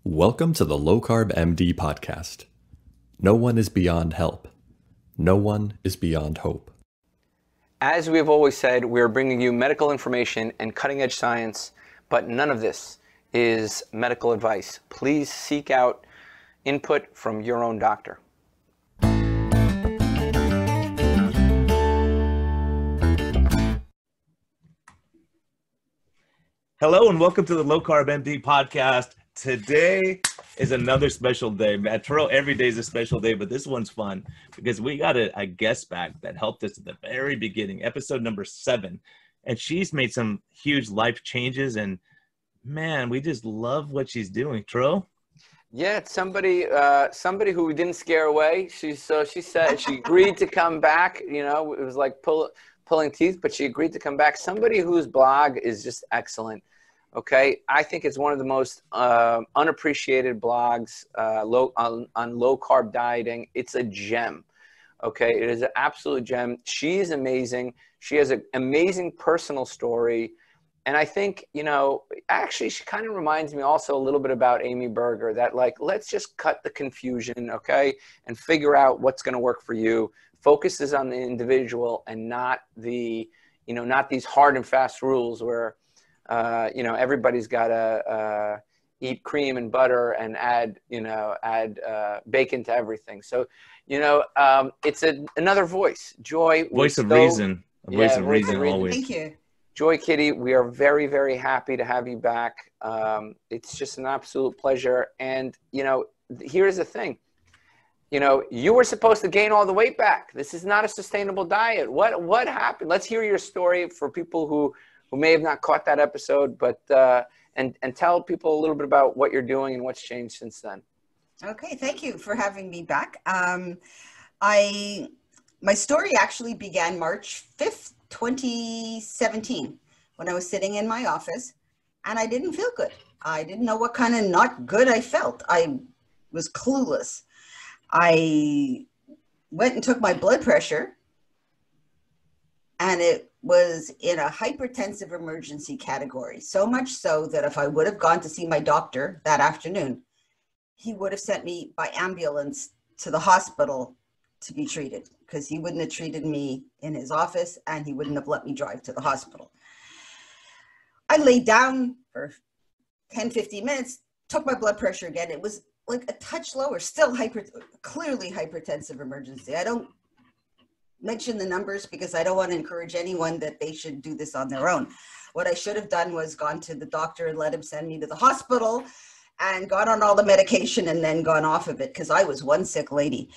Welcome to the Low-Carb MD podcast. No one is beyond help. No one is beyond hope. As we've always said, we're bringing you medical information and cutting-edge science, but none of this is medical advice. Please seek out input from your own doctor. Hello and welcome to the Low Carb MD podcast. Today is another special day, man. Terrell, every day is a special day, but this one's fun because we got a guest back that helped us at the very beginning, episode number 7. And she's made some huge life changes and man, we just love what she's doing. Terrell? Yeah, it's somebody who we didn't scare away. She said she agreed to come back. You know, it was like pulling teeth, but she agreed to come back. Somebody whose blog is just excellent. Okay, I think it's one of the most unappreciated blogs on low-carb dieting. It's a gem, okay? It is an absolute gem. She is amazing. She has an amazing personal story. And I think, you know, actually she kind of reminds me also a little bit about Amy Berger, that like, let's just cut the confusion, okay? And figure out what's going to work for you. Focuses on the individual and not the, you know, not these hard and fast rules where, you know, everybody's got to eat cream and butter and add bacon to everything. So, you know, it's another voice. Joy. Voice of reason. Voice of reason always. Thank you. Joy Kiddie, we are very, very happy to have you back. It's just an absolute pleasure. And, you know, here's the thing. You know, you were supposed to gain all the weight back. This is not a sustainable diet. What happened? Let's hear your story for people who may have not caught that episode, but and tell people a little bit about what you're doing and what's changed since then. Okay, thank you for having me back. My story actually began March 5th, 2017, when I was sitting in my office and I didn't feel good. I didn't know what kind of not good I felt. I was clueless. I went and took my blood pressure and it was in a hypertensive emergency category. So much so that if I would have gone to see my doctor that afternoon, he would have sent me by ambulance to the hospital to be treated because he wouldn't have treated me in his office and he wouldn't have let me drive to the hospital. I laid down for 10, 15 minutes, took my blood pressure again. It was like a touch lower, still clearly hypertensive emergency. I don't mention the numbers because I don't want to encourage anyone that they should do this on their own. What I should have done was gone to the doctor and let him send me to the hospital and got on all the medication and then gone off of it because I was one sick lady.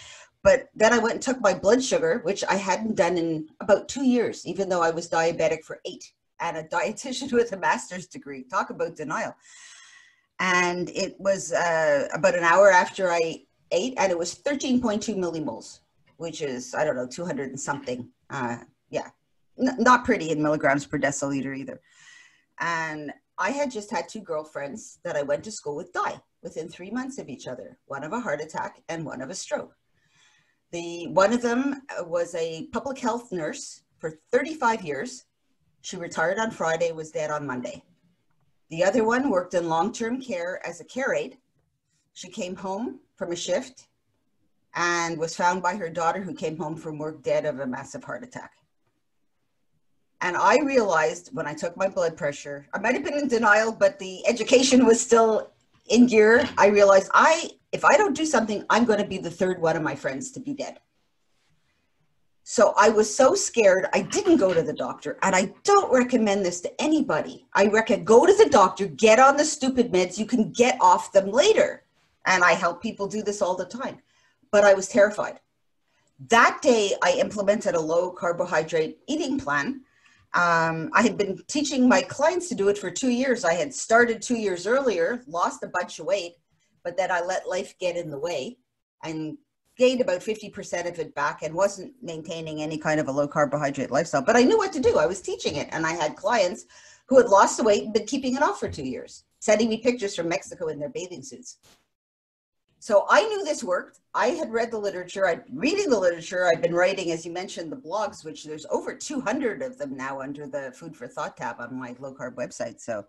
But then I went and took my blood sugar, which I hadn't done in about 2 years, even though I was diabetic for 8 and a dietitian with a master's degree. Talk about denial. And it was about an hour after I ate, and it was 13.2 millimoles, which is, I don't know, 200 and something. Not pretty in milligrams per deciliter either. And I had just had 2 girlfriends that I went to school with die within 3 months of each other, one of a heart attack and one of a stroke. One of them was a public health nurse for 35 years. She retired on Friday, was dead on Monday. The other one worked in long-term care as a care aide. She came home from a shift and was found by her daughter who came home from work dead of a massive heart attack. And I realized when I took my blood pressure, I might have been in denial, but the education was still in gear. I realized if I don't do something, I'm going to be the third one of my friends to be dead. So I was so scared, I didn't go to the doctor. And I don't recommend this to anybody. I recommend go to the doctor, get on the stupid meds. You can get off them later. And I help people do this all the time. But I was terrified. That day, I implemented a low carbohydrate eating plan. I had been teaching my clients to do it for 2 years. I had started 2 years earlier, lost a bunch of weight, but then I let life get in the way and gained about 50% of it back and wasn't maintaining any kind of a low carbohydrate lifestyle. But I knew what to do. I was teaching it. And I had clients who had lost the weight and been keeping it off for 2 years, sending me pictures from Mexico in their bathing suits. So I knew this worked. I had read the literature. I'd reading the literature. I've been writing, as you mentioned, the blogs, which there's over 200 of them now under the Food for Thought tab on my low carb website. So,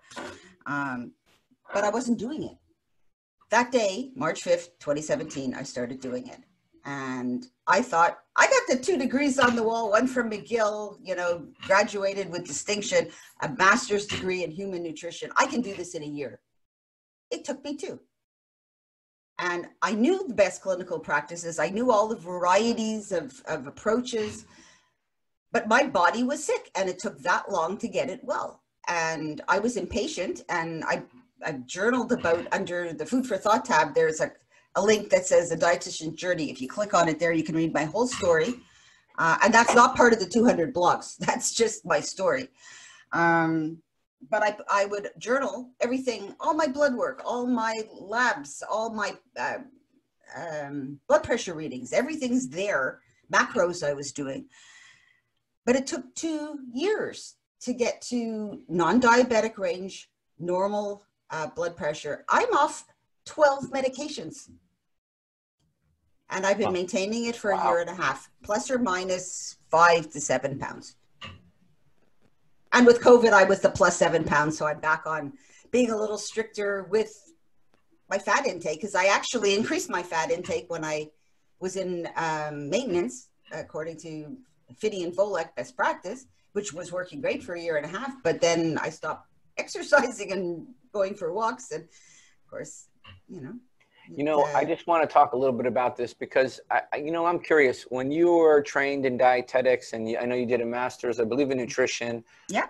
but I wasn't doing it. that day, March 5th, 2017, I started doing it. And I thought, I got the 2 degrees on the wall, one from McGill, you know, graduated with distinction, a master's degree in human nutrition. I can do this in a year. It took me 2. And I knew the best clinical practices. I knew all the varieties of approaches, but my body was sick and it took that long to get it well. And I was impatient, and I've journaled about, under the Food for Thought tab, there's a link that says the dietitian journey. If you click on it there, you can read my whole story. And that's not part of the 200 blogs. That's just my story. But I would journal everything, all my blood work, all my labs, all my blood pressure readings, everything's there, macros I was doing. But it took 2 years to get to non-diabetic range, normal blood pressure. I'm off 12 medications. And I've been maintaining it for a year and a half, plus or minus 5 to 7 pounds. And with COVID, I was the plus 7 pounds. So I'm back on being a little stricter with my fat intake, because I actually increased my fat intake when I was in maintenance, according to Fiddy and Volek best practice, which was working great for a year and a half. But then I stopped exercising and going for walks. And of course, you know, I just want to talk a little bit about this because I'm curious. When you were trained in dietetics, and I know you did a master's, I believe, in nutrition. Yeah.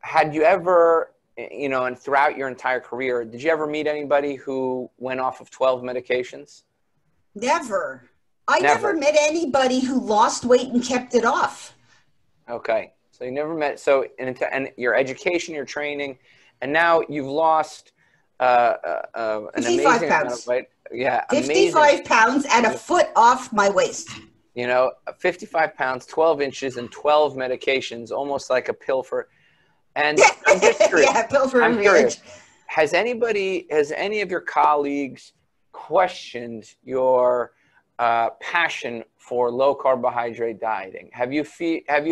Had you ever, and throughout your entire career, did you ever meet anybody who went off of 12 medications? Never. I never met anybody who lost weight and kept it off. Okay. So you never met. So, and your education, your training, and now you've lost an 55 amazing pounds. amount of weight. Yeah. 55 pounds and a foot off my waist. 55 pounds, 12 inches, and 12 medications, almost like a pill for. And I'm just curious. Yeah, pill for I'm a curious. Has any of your colleagues questioned your passion for low carbohydrate dieting? Have you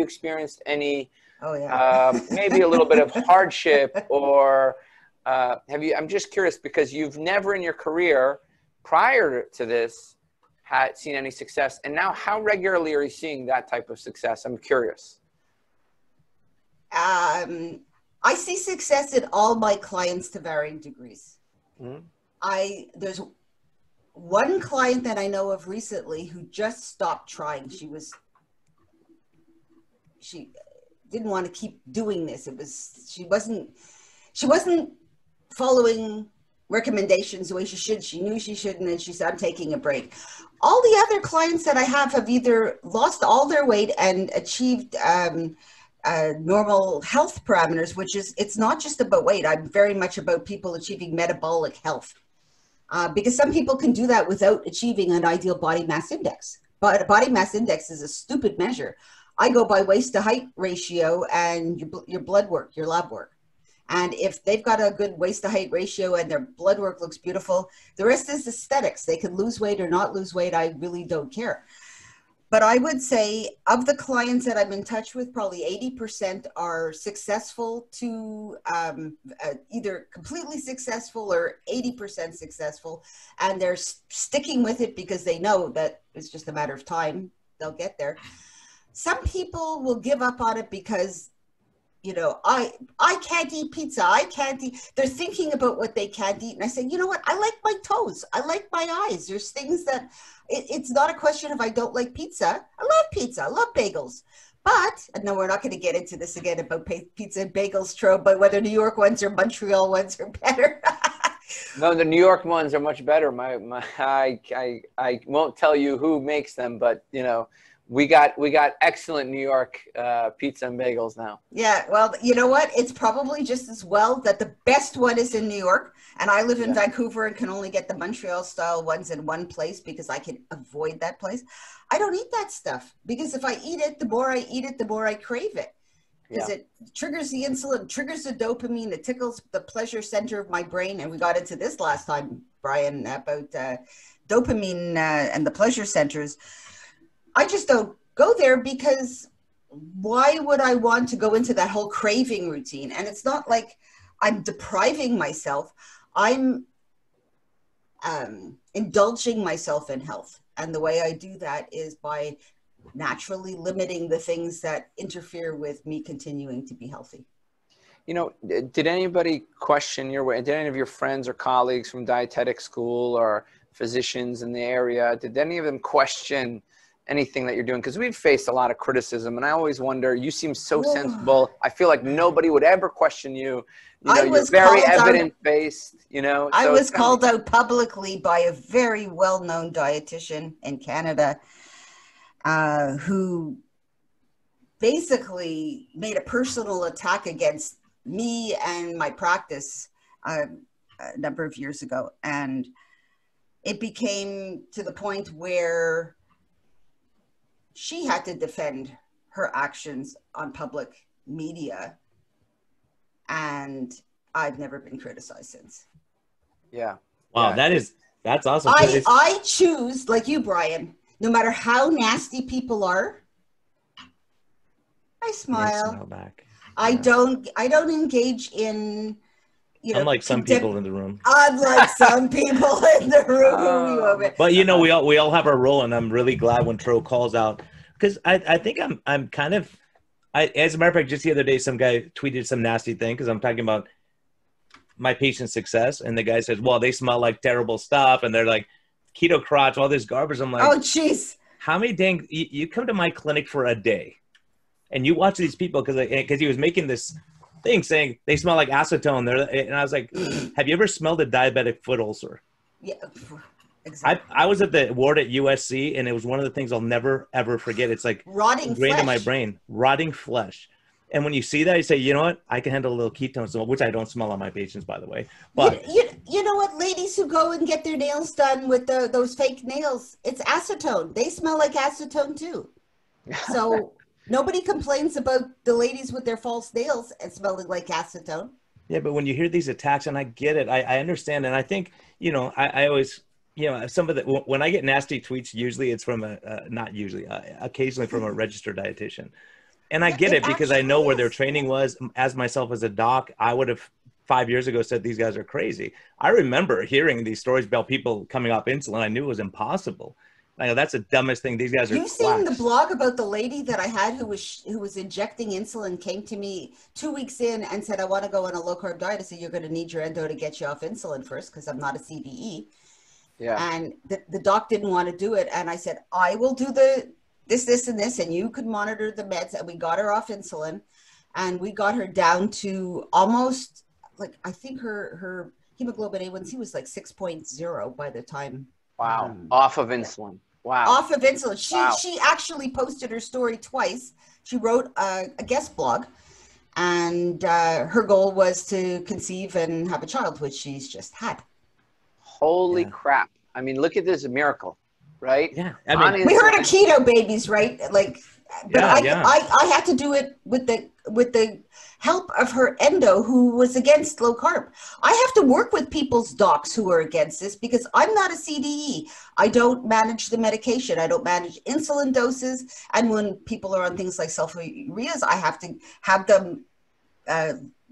experienced any? Oh yeah. Maybe a little bit of hardship, or I'm just curious because you've never in your career prior to this had seen any success, and now how regularly are you seeing that type of success? I'm curious. I see success in all my clients to varying degrees. Mm-hmm. There's one client that I know of recently who just stopped trying. She didn't want to keep doing this. She wasn't following recommendations the way she should. She knew she shouldn't, and she said, I'm taking a break. All the other clients that I have either lost all their weight and achieved normal health parameters, which is, it's not just about weight. I'm very much about people achieving metabolic health. Because some people can do that without achieving an ideal body mass index. But a body mass index is a stupid measure. I go by waist to height ratio and your blood work, your lab work. And if they've got a good waist to height ratio and their blood work looks beautiful, the rest is aesthetics. They can lose weight or not lose weight. I really don't care. But I would say of the clients that I'm in touch with, probably 80% are successful to either completely successful or 80% successful. And they're sticking with it because they know that it's just a matter of time. They'll get there. Some people will give up on it because, I can't eat pizza. I can't eat. They're thinking about what they can't eat. And I say, you know what? I like my toes. I like my eyes. There's things that it's not a question of I don't like pizza. I love pizza. I love bagels. But, and no, we're not going to get into this again about pizza and bagels, trope, but whether New York ones or Montreal ones are better. No, the New York ones are much better. I won't tell you who makes them, but we got excellent New York pizza and bagels now. Yeah, well, you know what? It's probably just as well that the best one is in New York, and I live in Vancouver and can only get the Montreal style ones in one place because I can avoid that place. I don't eat that stuff because if I eat it, the more I eat it, the more I crave it. Because it triggers the insulin, triggers the dopamine, it tickles the pleasure center of my brain. And we got into this last time, Brian, about dopamine and the pleasure centers. I just don't go there because why would I want to go into that whole craving routine? And it's not like I'm depriving myself. I'm indulging myself in health. And the way I do that is by naturally limiting the things that interfere with me continuing to be healthy. You know, did anybody question your way? Did any of your friends or colleagues from dietetic school or physicians in the area, did any of them question anything that you're doing? Because we've faced a lot of criticism, and I always wonder, you seem so sensible. I feel like nobody would ever question you. You know, you're very evidence-based, you know. I was called out publicly by a very well-known dietitian in Canada who basically made a personal attack against me and my practice a number of years ago. And it became to the point where she had to defend her actions on public media. And I've never been criticized since. Yeah. Wow, yeah. that's awesome. I choose, like you, Brian, no matter how nasty people are, I smile. Smile back. I don't engage in, you know, unlike some people in the room. Unlike some people in the room. But you know, we all have our role, and I'm really glad when Tro calls out, because I think I'm kind of, as a matter of fact, just the other day, some guy tweeted some nasty thing because I'm talking about my patient's success, and the guy says, well, they smell like terrible stuff, and they're like keto crotch, all this garbage. I'm like, oh, jeez. How many you come to my clinic for a day, and you watch these people, because he was making this thing saying they smell like acetone. And I was like, have you ever smelled a diabetic foot ulcer? Yeah, exactly. I was at the ward at USC, and it was one of the things I'll never, ever forget. It's like rotting ingrained flesh. in my brain, rotting flesh. And when you see that, you say, you know what? I can handle a little ketone, which I don't smell on my patients, by the way. But you know what? Ladies who go and get their nails done with those fake nails, it's acetone. They smell like acetone too. So nobody complains about the ladies with their false nails and smelling like acetone. Yeah, but when you hear these attacks, and I get it, I understand. And I think, you know, I always, you know, when I get nasty tweets, usually it's from occasionally from a registered dietitian. And I get it because I know where their training was. As myself as a doc, I would have 5 years ago said these guys are crazy. I remember hearing these stories about people coming off insulin. I knew it was impossible. Like, that's the dumbest thing. These guys are You've seen the blog about the lady that I had who was injecting insulin, came to me 2 weeks in and said, I want to go on a low-carb diet. I said, you're going to need your endo to get you off insulin first because I'm not a CVE. Yeah. And the doc didn't want to do it. And I said, I will do this, and this, and you could monitor the meds. And we got her off insulin, and we got her down to almost, like, I think her hemoglobin A1C was like 6.0 by the time. Wow. Off of insulin. Wow. Off of insulin. She actually posted her story twice. She wrote a guest blog, and her goal was to conceive and have a child, which she's just had. Holy crap. I mean, look at this miracle. Right? Yeah. I mean, we heard of keto babies, right? Like, but I had to do it with the help of her endo, who was against low carb. I have to work with people's docs who are against this because I'm not a CDE. I don't manage the medication. I don't manage insulin doses. And when people are on things like sulfonylureas, I have to have them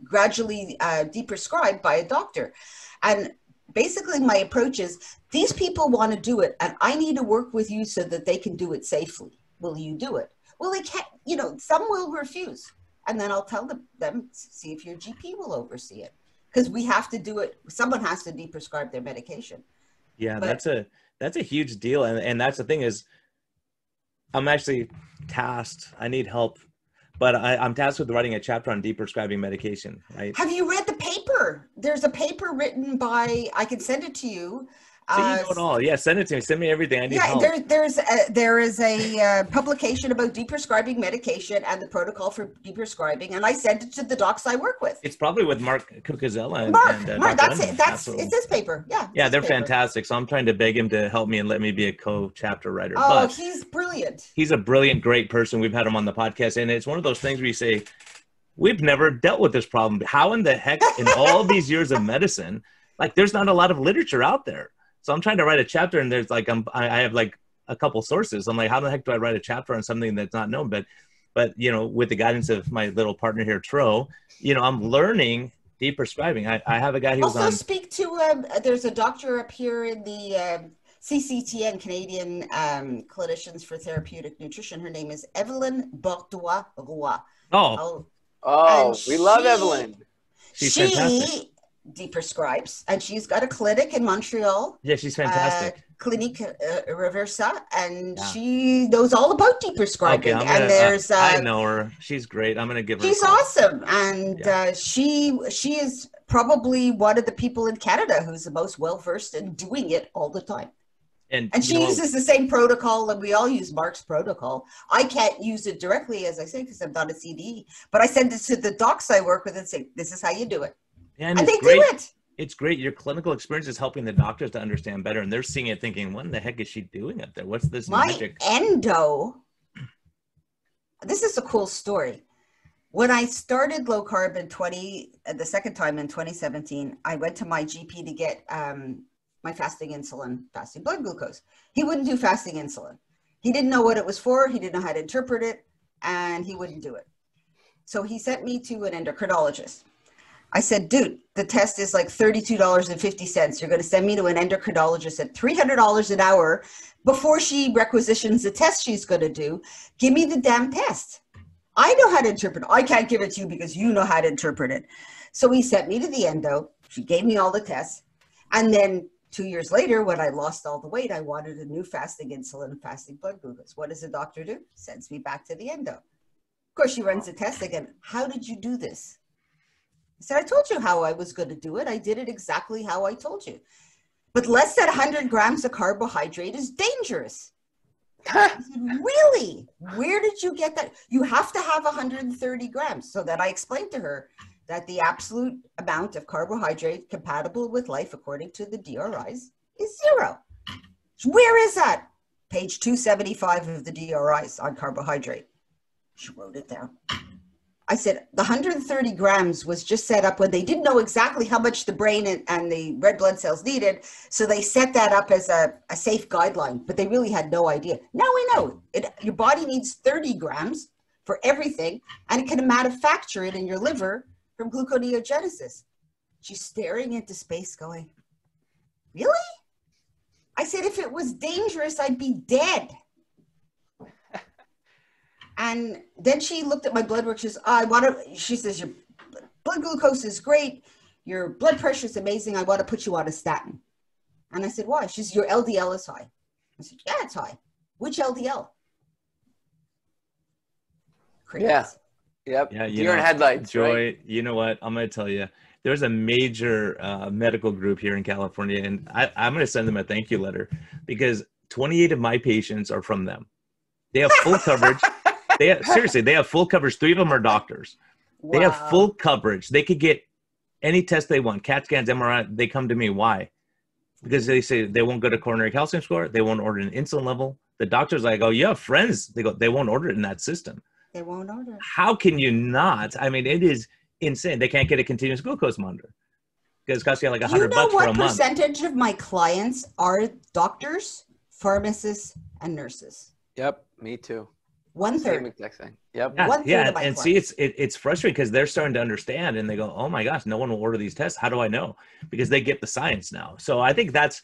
gradually deprescribed by a doctor. And basically, my approach is, these people want to do it, and I need to work with you so that they can do it safely. Will you do it? Well, they can't, you know, some will refuse. And then I'll tell them, see if your GP will oversee it. Because we have to do it. Someone has to deprescribe their medication. Yeah, but that's a huge deal. And that's the thing is, I'm actually tasked. I need help. But I'm tasked with writing a chapter on deprescribing medication, right? Have you read the paper? There's a paper written by, I can send it to you. So you know it all. Yeah, send it to me. Send me everything. I need help. There is a publication about deprescribing medication and the protocol for deprescribing, and I sent it to the docs I work with. It's probably with Mark Cucuzella. Mark, that's it. It's his paper. Yeah. Yeah, they're fantastic. So I'm trying to beg him to help me and let me be a co-chapter writer. Oh, he's brilliant. He's a brilliant, great person. We've had him on the podcast, and it's one of those things where you say, we've never dealt with this problem. How in the heck, in all these years of medicine, like, there's not a lot of literature out there. So I'm trying to write a chapter, and there's like, I have like a couple sources. I'm like, how the heck do I write a chapter on something that's not known? But you know, with the guidance of my little partner here, Tro, you know, I'm learning Deprescribing. I have a guy who was Also on. speak to, there's a doctor up here in the CCTN, Canadian Clinicians for Therapeutic Nutrition. Her name is Evelyn Bordois-Roy. Oh, Oh, we love Evelyn. she's She fantastic. deprescribes, and she's got a clinic in Montreal. Yeah, she's fantastic. Clinique Reversa, and Yeah. she knows all about deprescribing. Okay, and there's I know her. She's great. I'm gonna give her. she's a call. awesome, and she is probably one of the people in Canada who's the most well versed in doing it all the time. And she uses the same protocol, and we all use Mark's protocol. I can't use it directly, as I say, because I'm not a CDE, but I send it to the docs I work with and say, "This is how you do it," and and they great. do it. It's great. Your clinical experience is helping the doctors to understand better, and they're seeing it thinking, what in the heck is she doing up there? What's this My magic? endo, this is a cool story. When I started low carb the second time in 2017, I went to my GP to get my fasting insulin, fasting blood glucose. He wouldn't do fasting insulin. He didn't know what it was for. He didn't know how to interpret it, and he wouldn't do it. So he sent me to an endocrinologist. I said, dude, the test is like $32.50. You're going to send me to an endocrinologist at $300 an hour before she requisitions the test she's going to do. Give me the damn test. I know how to interpret it. I can't give it to you because you know how to interpret it. So he sent me to the endo. She gave me all the tests. And then 2 years later, when I lost all the weight, I wanted a new fasting insulin and fasting blood glucose. What does the doctor do? Sends me back to the endo. Of course, she runs the test again. How did you do this? I said, I told you how I was going to do it. I did it exactly how I told you. But less than 100 grams of carbohydrate is dangerous. I said, really? Where did you get that? You have to have 130 grams. So then I explained to her that the absolute amount of carbohydrate compatible with life, according to the DRIs, is 0. Where is that? Page 275 of the DRIs on carbohydrate. She wrote it down. I said, the 130 grams was just set up when they didn't know exactly how much the brain and the red blood cells needed. So they set that up as a safe guideline, but they really had no idea. Now we know your body needs 30 grams for everything, and it can manufacture it in your liver from gluconeogenesis. She's staring into space going, really? I said, if it was dangerous, I'd be dead. And then she looked at my blood work. She says, she says, your blood glucose is great. Your blood pressure is amazing. I want to put you on a statin. And I said, why? She says, your LDL is high. I said, yeah, it's high. Which LDL? Crickets. Yeah. Yep. Yeah, Deer in headlights, Joy, right? you know what? I'm going to tell you. There's a major medical group here in California, and I'm going to send them a thank you letter because 28 of my patients are from them. They have full coverage. Seriously, they have full coverage. 3 of them are doctors. Wow. They have full coverage. They could get any test they want, CAT scans, MRI. They come to me. Why? Because they say they won't go to coronary calcium score. They won't order an insulin level. The doctor's like, oh, you have friends. They go, they won't order it in that system. They won't order. How can you not? I mean, it is insane. They can't get a continuous glucose monitor because it's costing like $100 for a month. You know what percentage of my clients are doctors, pharmacists, and nurses? Yep. Me too. 1/3. Same exact thing. Yep. Yeah, 1/3 yeah. of my And clients. see, it's frustrating because they're starting to understand and they go, oh my gosh, no one will order these tests. How do I know? Because they get the science now. So I think that's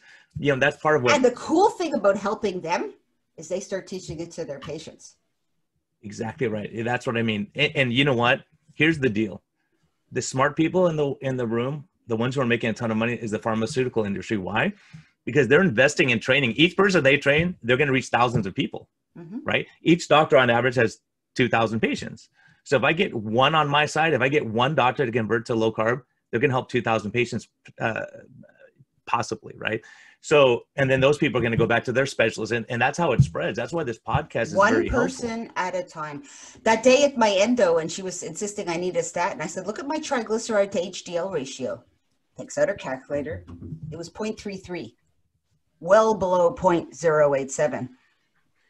part of what. And the cool thing about helping them is they start teaching it to their patients. Exactly right. That's what I mean. And you know what? Here's the deal. The smart people in the room, the ones who are making a ton of money, is the pharmaceutical industry. Why? Because they're investing in training. Each person they train, they're going to reach thousands of people, right? Each doctor on average has 2,000 patients. So if I get one on my side, if I get one doctor to convert to low carb, they're going to help 2,000 patients possibly, right? So, and then those people are going to go back to their specialists, and that's how it spreads. That's why this podcast is very helpful. One person at a time. That day at my endo, and she was insisting I need a statin, I said, look at my triglyceride to HDL ratio. Takes out her calculator. It was 0.33, well below 0.087.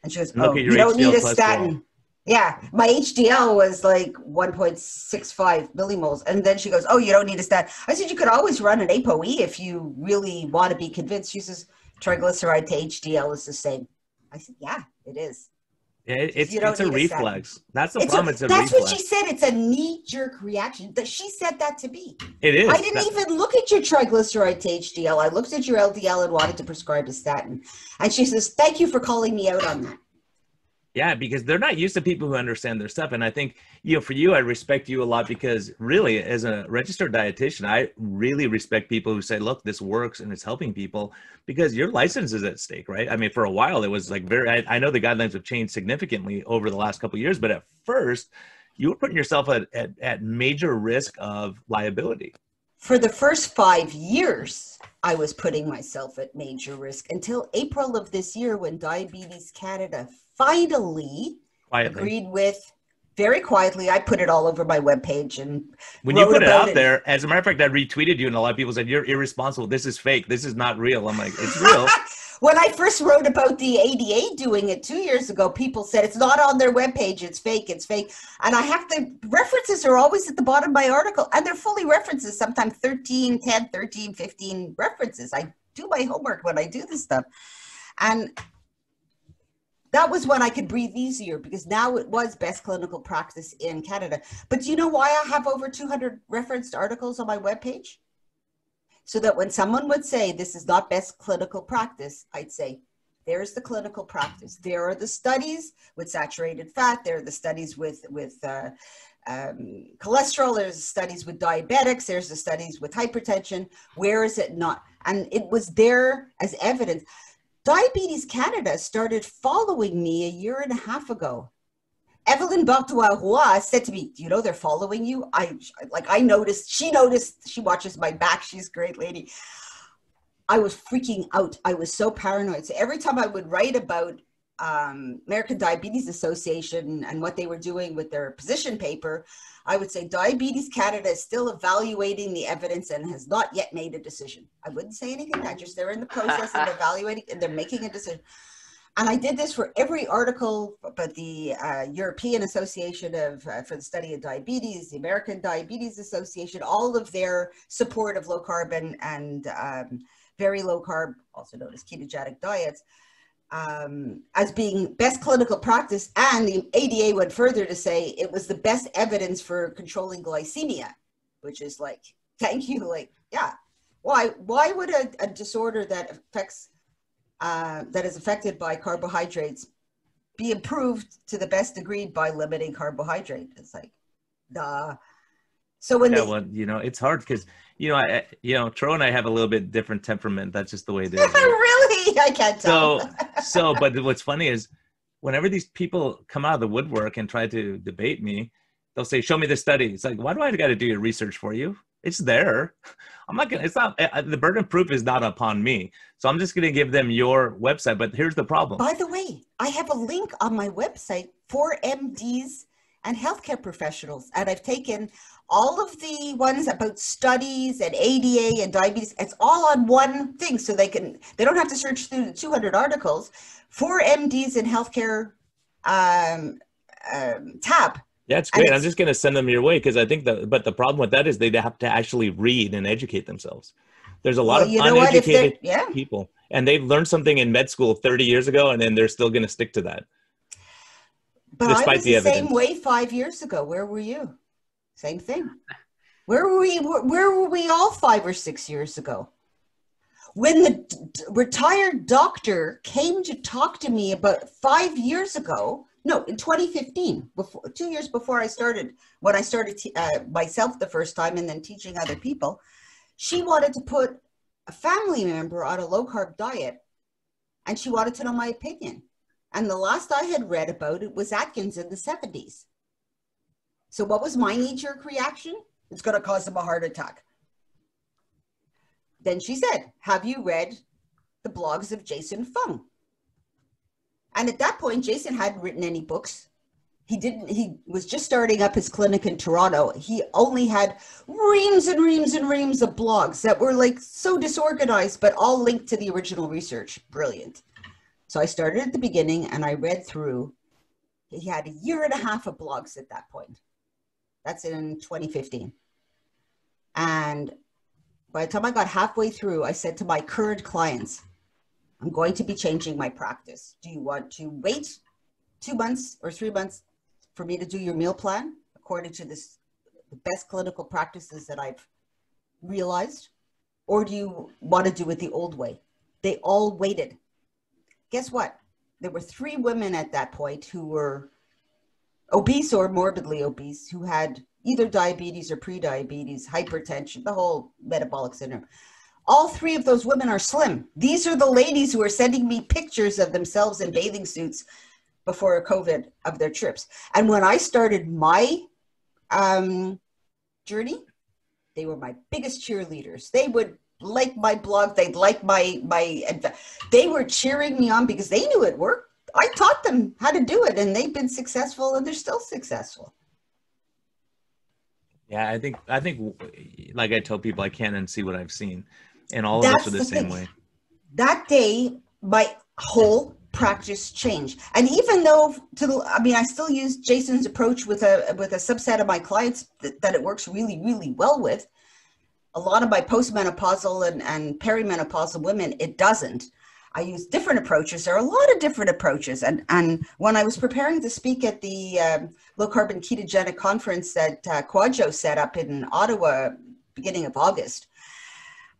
And she goes, oh, you don't need a statin. Yeah, my HDL was like 1.65 millimoles. And then she goes, oh, you don't need a statin. I said, you could always run an ApoE if you really want to be convinced. She says, triglyceride to HDL is the same. I said, yeah, it is. It's a reflex. That's the problem. It's a that's reflex. what she said. It's a knee-jerk reaction. That she said that to me. It is. I didn't even look at your triglyceride to HDL. I looked at your LDL and wanted to prescribe a statin. And she says, "Thank you for calling me out on that." Yeah, because they're not used to people who understand their stuff. And I think, for you, I respect you a lot because really, as a registered dietitian, I really respect people who say, look, this works and it's helping people, because your license is at stake, right? I mean, for a while, it was like I know the guidelines have changed significantly over the last couple of years, but at first, you were putting yourself at major risk of liability. For the first 5 years, I was putting myself at major risk until April of this year, when Diabetes Canada finally agreed with, very quietly, I put it all over my webpage and when you put it out there, as a matter of fact, I retweeted you and a lot of people said, you're irresponsible. This is fake. This is not real. I'm like, it's real. When I first wrote about the ADA doing it 2 years ago, people said it's not on their webpage. It's fake. It's fake. And references are always at the bottom of my article, and they're fully references, sometimes 13, 10, 13, 15 references. I do my homework when I do this stuff. And that was when I could breathe easier, because now it was best clinical practice in Canada. But do you know why I have over 200 referenced articles on my webpage? So that when someone would say this is not best clinical practice, I'd say, there's the clinical practice. There are the studies with saturated fat. There are the studies with cholesterol. There's the studies with diabetics. There's the studies with hypertension. Where is it not? And it was there as evidence. Diabetes Canada started following me a year and a half ago. Evelyn Bartois-Roy said to me, "Do you know they're following you?" I noticed, she watches my back. She's a great lady. I was freaking out. I was so paranoid. So every time I would write about American Diabetes Association and what they were doing with their position paper, I would say Diabetes Canada is still evaluating the evidence and has not yet made a decision. I wouldn't say anything. They're in the process of evaluating and they're making a decision. And I did this for every article about the European Association for the Study of Diabetes, the American Diabetes Association, all of their support of low carb and very low carb, also known as ketogenic diets, as being best clinical practice. And the ADA went further to say it was the best evidence for controlling glycemia, which is like, thank you. Like, yeah. Why would a disorder that affects that is affected by carbohydrates be improved to the best degree by limiting carbohydrate? It's like, duh. So when it's hard because, Tro and I have a little bit different temperament. That's just the way it is. Right? Really? I can't tell. But what's funny is whenever these people come out of the woodwork and try to debate me, they'll say, "Show me the study." It's like, why do I got to do your research for you? It's there. The burden of proof is not upon me. So I'm just going to give them your website. But here's the problem. By the way, I have a link on my website for MDs and healthcare professionals. And I've taken all of the ones about studies and ADA and diabetes. It's all on one thing. So they don't have to search through the 200 articles. For MDs and healthcare tab. Yeah, it's great. I'm just going to send them your way because I think but the problem with that is they have to actually read and educate themselves. There's a lot of uneducated people, and they've learned something in med school 30 years ago, and then they're still going to stick to that. But I was the same way 5 years ago. Where were you? Same thing. Where were we all 5 or 6 years ago? When the retired doctor came to talk to me about 5 years ago, no, in 2015, 2 years before when I started myself the first time and then teaching other people, she wanted to put a family member on a low-carb diet, and she wanted to know my opinion. And the last I had read about it was Atkins in the 70s. So what was my knee-jerk reaction? It's going to cause them a heart attack. Then she said, "Have you read the blogs of Jason Fung?" And at that point, Jason hadn't written any books. He was just starting up his clinic in Toronto. He only had reams and reams and reams of blogs that were like so disorganized, but all linked to the original research. Brilliant. So I started at the beginning and I read through. He had a year and a half of blogs at that point. That's in 2015. And by the time I got halfway through, I said to my current clients, "I'm going to be changing my practice. Do you want to wait 2 months or 3 months for me to do your meal plan according to the best clinical practices that I've realized? Or do you want to do it the old way? They all waited. Guess what? There were 3 women at that point who were obese or morbidly obese, who had either diabetes or pre-diabetes, hypertension, the whole metabolic syndrome. All 3 of those women are slim. These are the ladies who are sending me pictures of themselves in bathing suits before COVID of their trips. And when I started my journey, they were my biggest cheerleaders. They would like my blog. They'd like they were cheering me on because they knew it worked. I taught them how to do it, and they've been successful, and they're still successful. Yeah, I think like I tell people, I can't unsee what I've seen, and all of us are the same way. That day, my whole practice changed. And even though I still use Jason's approach with a subset of my clients that it works really, really well with. A lot of my postmenopausal and perimenopausal women, it doesn't. I use different approaches. There are a lot of different approaches. And when I was preparing to speak at the low carbon ketogenic conference that Quadjo set up in Ottawa, beginning of August,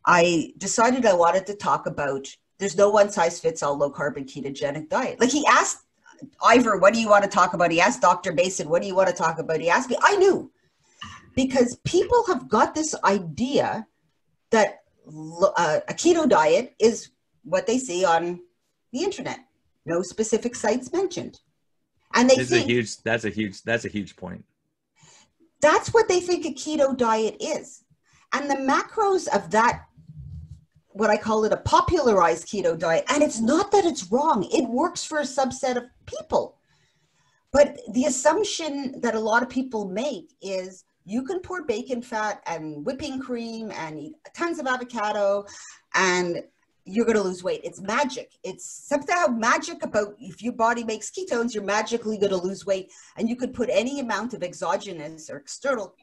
I decided I wanted to talk about there's no one size fits all low carbon ketogenic diet. Like he asked Ivor, what do you want to talk about? He asked Dr. Mason, what do you want to talk about? He asked me, I knew, because people have got this idea that a keto diet is what they see on the internet. No specific sites mentioned. And they think that's a huge point. That's what they think a keto diet is. And the macros of that, what I call it a popularized keto diet, and it's not that it's wrong. It works for a subset of people. But the assumption that a lot of people make is you can pour bacon fat and whipping cream and eat tons of avocado and you're going to lose weight. It's magic. It's somehow magic about if your body makes ketones, you're magically going to lose weight. And you could put any amount of exogenous or external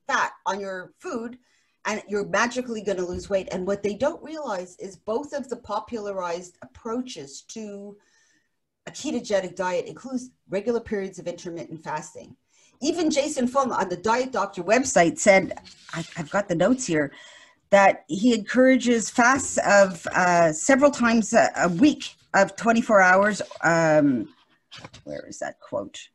fat on your food and you're magically going to lose weight. And what they don't realize is both of the popularized approaches to a ketogenic diet includes regular periods of intermittent fasting. Even Jason Fung on the Diet Doctor website said, I've got the notes here, that he encourages fasts of several times a week of 24 hours. Where is that quote?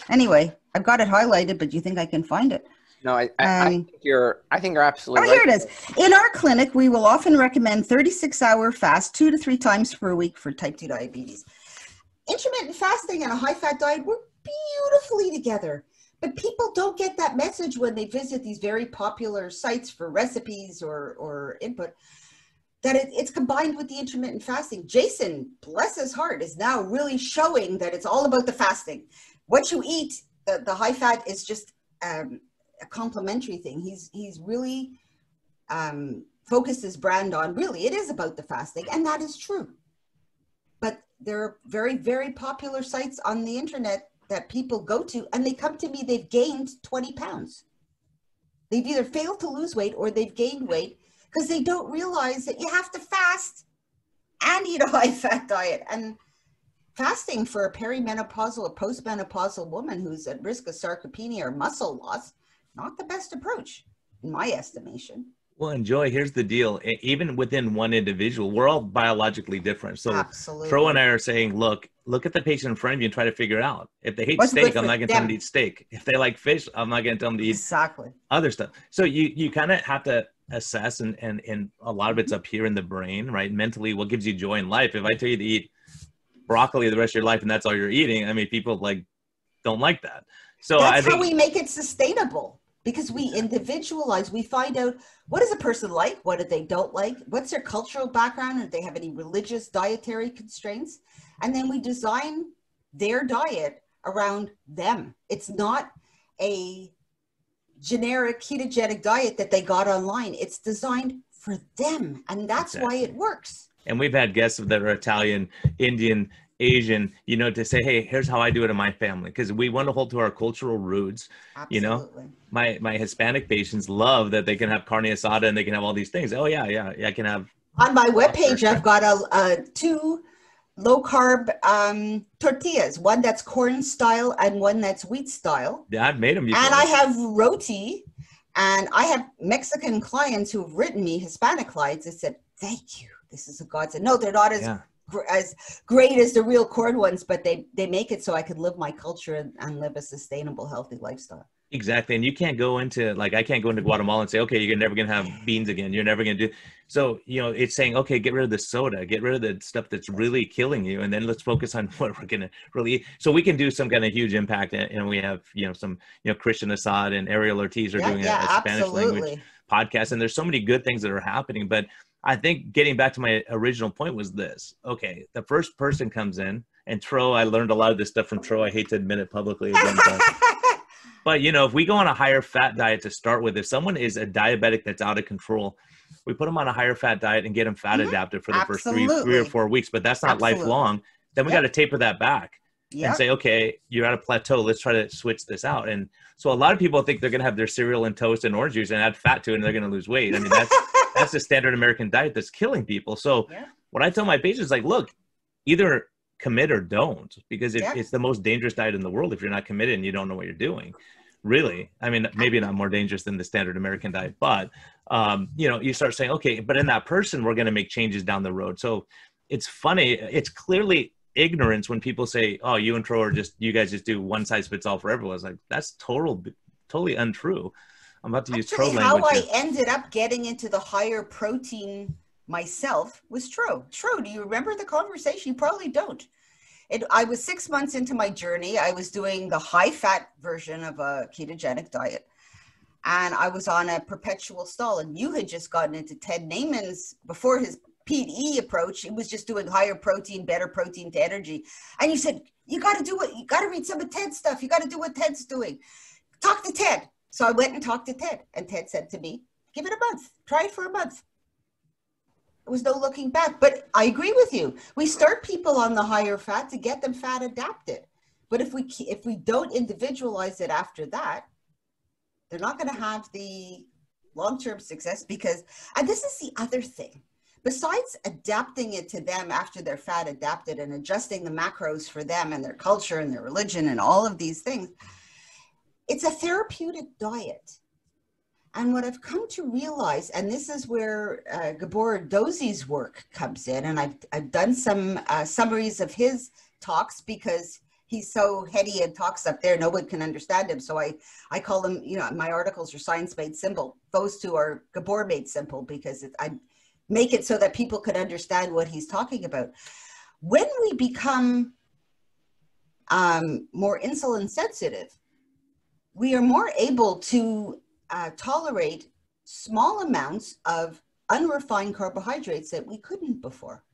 Anyway, I've got it highlighted, but do you think I can find it? No, I think you're absolutely right. Here it is. In our clinic, we will often recommend 36-hour fast 2 to 3 times per week for type 2 diabetes. Intermittent fasting and a high-fat diet work beautifully together. But people don't get that message when they visit these very popular sites for recipes or input, that it's combined with the intermittent fasting. Jason, bless his heart, is now really showing that it's all about the fasting. What you eat, the high fat is just a complementary thing. He's really focused his brand on, really, it is about the fasting, and that is true. But there are very, very popular sites on the internet that people go to, and they come to me, they've gained 20 pounds. They've either failed to lose weight or they've gained weight because they don't realize that you have to fast and eat a high-fat diet. And fasting for a perimenopausal or postmenopausal woman who's at risk of sarcopenia or muscle loss, not the best approach, in my estimation. Well, and Joy, here's the deal. Even within one individual, we're all biologically different. So Absolutely. Fro and I are saying, look at the patient in front of you and try to figure it out. If they hate steak, I'm not going to tell them to eat steak. If they like fish, I'm not going to tell them to eat other stuff. So you kind of have to assess, and a lot of it's up here in the brain, right? Mentally, what gives you joy in life? If I tell you to eat broccoli the rest of your life and that's all you're eating, I mean, people don't like that. So that's how we make it sustainable. Because we individualize, we find out what is a person like, what do they don't like, what's their cultural background, if they have any religious dietary constraints, and then we design their diet around them. It's not a generic ketogenic diet that they got online. It's designed for them, and that's why it works. And we've had guests that are Italian, Indian, Asian, to say, hey, here's how I do it in my family. Because we want to hold to our cultural roots. Absolutely. My Hispanic patients love that they can have carne asada and they can have all these things. Oh yeah, I can have. On my webpage, I've got 2 low carb tortillas, one that's corn style and one that's wheat style. Yeah, I've made them before. And I have roti, and I have Mexican clients who've written me, Hispanic clients, that said, thank you. This is a godsend. No, they're not as great as the real corn ones, but they make it so I could live my culture and live a sustainable, healthy lifestyle. Exactly. And you can't go into, like, I can't go into Guatemala and say, okay, you're never going to have beans again. You're never going to do. So, you know, it's saying, okay, get rid of the soda, get rid of the stuff that's really killing you. And then let's focus on what we're going to really eat. So we can do some kind of huge impact. And we have, you know, some, you know, Christian Assad and Ariel Ortiz are doing a Spanish language podcast. And there's so many good things that are happening. But I think getting back to my original point was this. Okay, the first person comes in, and Tro, I learned a lot of this stuff from Tro. I hate to admit it publicly. But, you know, if we go on a higher fat diet to start with, if someone is a diabetic that's out of control, we put them on a higher fat diet and get them fat adapted for the first three or 4 weeks, but that's not lifelong. Then we got to taper that back and say, okay, you're at a plateau. Let's try to switch this out. And so a lot of people think they're going to have their cereal and toast and orange juice and add fat to it and they're going to lose weight. I mean, that's the standard American diet that's killing people. So what I tell my patients is like, look, either commit or don't, because it's the most dangerous diet in the world if you're not committed and you don't know what you're doing. Really, I mean, maybe not more dangerous than the standard American diet, but you know, you start saying, okay, but in that person, we're going to make changes down the road. So it's funny. It's clearly ignorance when people say, oh, you and Tro are you guys just do one size fits all for everyone. It's like, that's totally untrue. I'm about to use Tro language. How I ended up getting into the higher protein myself was Tro. Tro, do you remember the conversation? You probably don't. I was 6 months into my journey. I was doing the high-fat version of a ketogenic diet, and I was on a perpetual stall. And you had just gotten into Ted Naiman's, before his Pete E approach. He was just doing higher protein, better protein to energy. And you said, you got to read some of Ted's stuff. You got to do what Ted's doing. Talk to Ted. So I went and talked to Ted, and Ted said to me, give it a month. Try it for a month. There was no looking back. But I agree with you. We start people on the higher fat to get them fat adapted. But if we don't individualize it after that, they're not going to have the long-term success because, and this is the other thing, besides adapting it to them after they're fat adapted and adjusting the macros for them and their culture and their religion and all of these things, it's a therapeutic diet. And what I've come to realize, and this is where Gabor Dozzi's work comes in, and I've done some summaries of his talks because he's so heady and talks up there, no one can understand him. So I call them, you know, my articles are science made simple. Those two are Gabor made simple because I make it so that people can understand what he's talking about. When we become more insulin sensitive, we are more able to tolerate small amounts of unrefined carbohydrates that we couldn't before.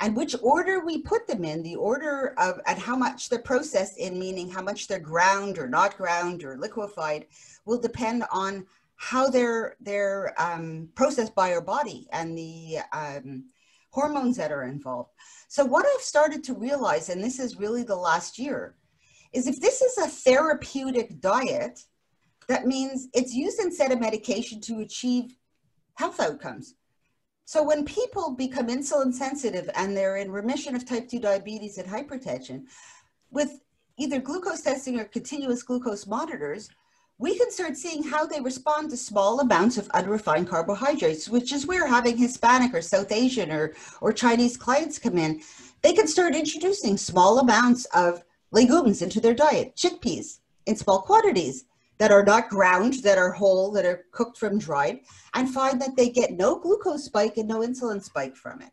And which order we put them in, the order of and how much they're processed in, meaning how much they're ground or not ground or liquefied, will depend on how they're processed by our body and the hormones that are involved. So what I've started to realize, and this is really the last year, is if this is a therapeutic diet, that means it's used instead of medication to achieve health outcomes. So when people become insulin sensitive and they're in remission of type 2 diabetes and hypertension, with either glucose testing or continuous glucose monitors, we can start seeing how they respond to small amounts of unrefined carbohydrates, which is where having Hispanic or South Asian or Chinese clients come in. They can start introducing small amounts of legumes into their diet, chickpeas in small quantities that are not ground, that are whole, that are cooked from dried, and find that they get no glucose spike and no insulin spike from it.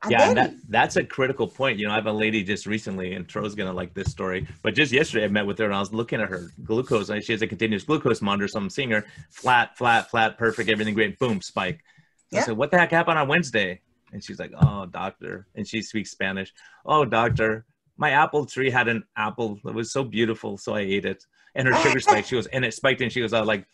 And that's a critical point. You know, I have a lady just recently, and Tro's going to like this story, but just yesterday I met with her and I was looking at her glucose, and she has a continuous glucose monitor, so I'm seeing her flat, perfect, everything great, boom, spike. So I said, what the heck happened on Wednesday? And she's like, oh, doctor. And she speaks Spanish. Oh, doctor, my apple tree had an apple that was so beautiful, so I ate it. And her sugar spiked. She goes, and it spiked, and she goes, like,